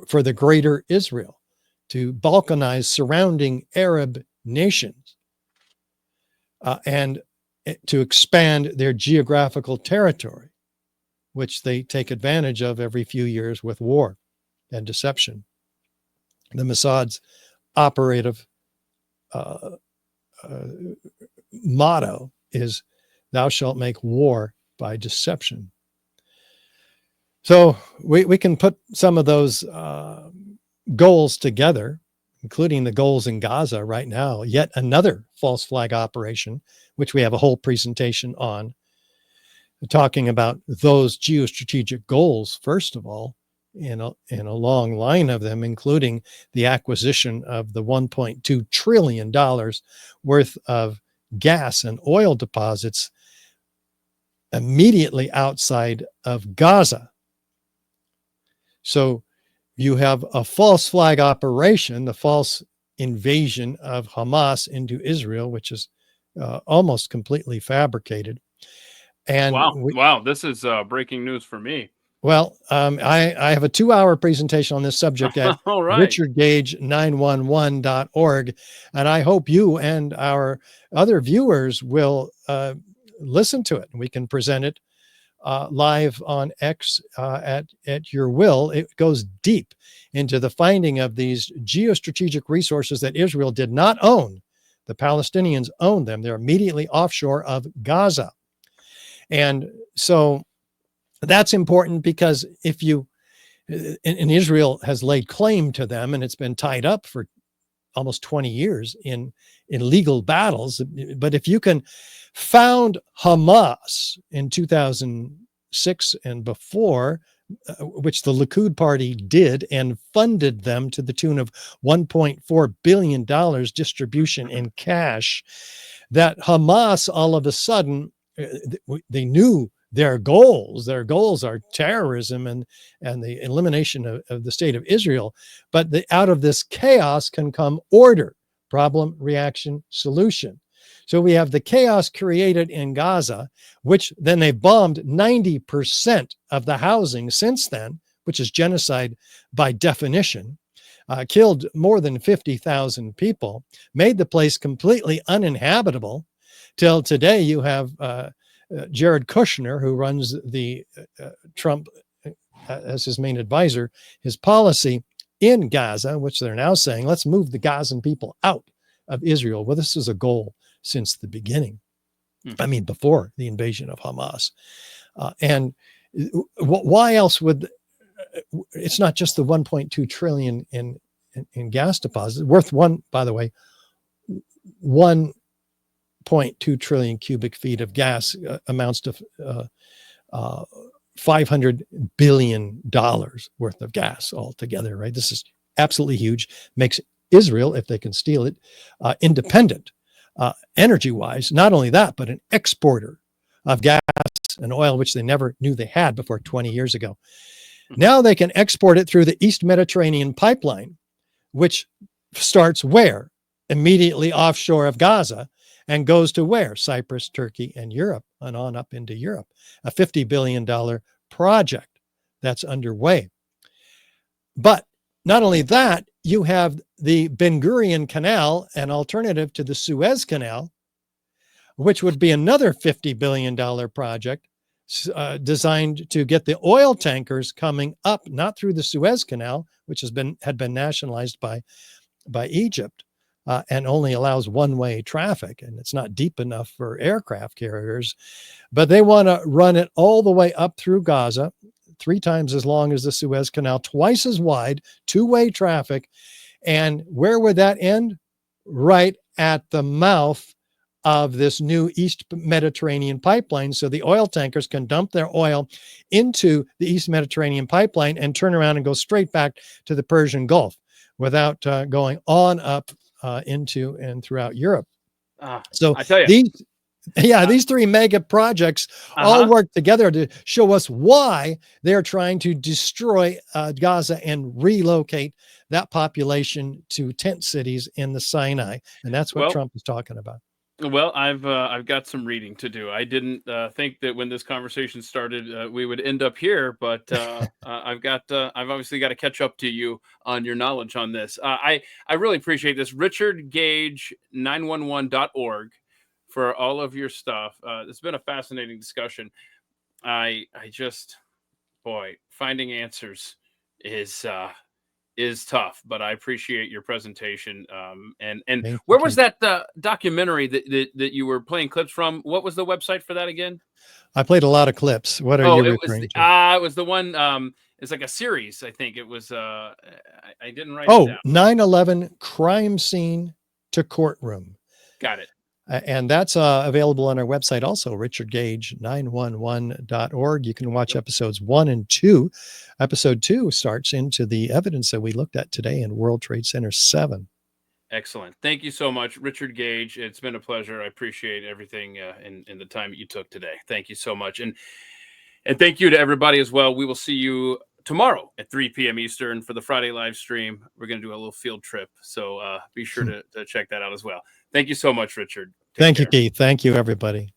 for the greater Israel, to balkanize surrounding Arab nations and to expand their geographical territory, which they take advantage of every few years with war and deception. The Mossad's operative motto is, "Thou shalt make war by deception." So we can put some of those goals together. including the goals in Gaza right now, yet another false flag operation, which we have a whole presentation on, talking about those geostrategic goals, first of all, in a long line of them, including the acquisition of the $1.2 trillion worth of gas and oil deposits immediately outside of Gaza. So you have a false flag operation, the false invasion of Hamas into Israel, which is almost completely fabricated. And wow, this is breaking news for me. Well, I have a 2-hour presentation on this subject at All right. richardgage911.org, and I hope you and our other viewers will listen to it. We can present it live on X at your will. It goes deep into the finding of these geostrategic resources that Israel did not own. The Palestinians owned them. They're immediately offshore of Gaza. And so that's important, because if you, and Israel has laid claim to them, and it's been tied up for almost 20 years in legal battles. But if you can found Hamas in 2006 and before, which the Likud party did, and funded them to the tune of $1.4 billion distribution in cash, that Hamas all of a sudden, they knew their goals are terrorism and the elimination of the state of Israel. But out of this chaos can come order, problem, reaction, solution. So we have the chaos created in Gaza, which then they bombed 90% of the housing since then, which is genocide by definition, killed more than 50,000 people, made the place completely uninhabitable. Till today, you have Jared Kushner, who runs the Trump as his main advisor, his policy in Gaza, which they're now saying, let's move the Gazan people out of Israel. Well, this is a goal since the beginning. I mean, before the invasion of Hamas. And why else would, it's not just the 1.2 trillion in gas deposits, worth by the way, 1.2 trillion cubic feet of gas amounts to $500 billion worth of gas altogether, right? This is absolutely huge. Makes Israel, if they can steal it, independent energy-wise. Not only that, but an exporter of gas and oil, which they never knew they had before 20 years ago. Now they can export it through the East Mediterranean pipeline, which starts where? Immediately offshore of Gaza, and goes to where? Cyprus, Turkey, and Europe, and on up into Europe. A $50 billion project that's underway. But not only that, you have the Ben Gurion Canal, an alternative to the Suez Canal, which would be another $50 billion project designed to get the oil tankers coming up, not through the Suez Canal, which had been nationalized by Egypt, and only allows one-way traffic, and it's not deep enough for aircraft carriers, but they want to run it all the way up through Gaza, 3 times as long as the Suez Canal, twice as wide, two-way traffic. And where would that end? Right at the mouth of this new East Mediterranean pipeline. So the oil tankers can dump their oil into the East Mediterranean pipeline and turn around and go straight back to the Persian Gulf without going on up into and throughout Europe. So I tell you, these 3 mega projects all work together to show us why they're trying to destroy Gaza and relocate that population to tent cities in the Sinai. And that's what Trump is talking about. Well, I've got some reading to do. I didn't think that when this conversation started, we would end up here, but I've obviously got to catch up to you on your knowledge on this. I really appreciate this. RichardGage911.org for all of your stuff. It's been a fascinating discussion. I just, finding answers is tough, but I appreciate your presentation. And where was that documentary that you were playing clips from? What was the website for that again? I played a lot of clips. What are you referring to? It was the one it's like a series. I think it was. I didn't write it Oh, down. 9/11 crime scene to courtroom. Got it. And that's available on our website also, richardgage911.org. You can watch episodes 1 and 2. Episode 2 starts into the evidence that we looked at today in World Trade Center 7. Excellent. Thank you so much, Richard Gage. It's been a pleasure. I appreciate everything in the time that you took today. Thank you so much. And thank you to everybody as well. We will see you tomorrow at 3 p.m. Eastern for the Friday live stream. We're going to do a little field trip. So be sure to check that out as well. Thank you so much, Richard. Thank you, Keith. Thank you, everybody.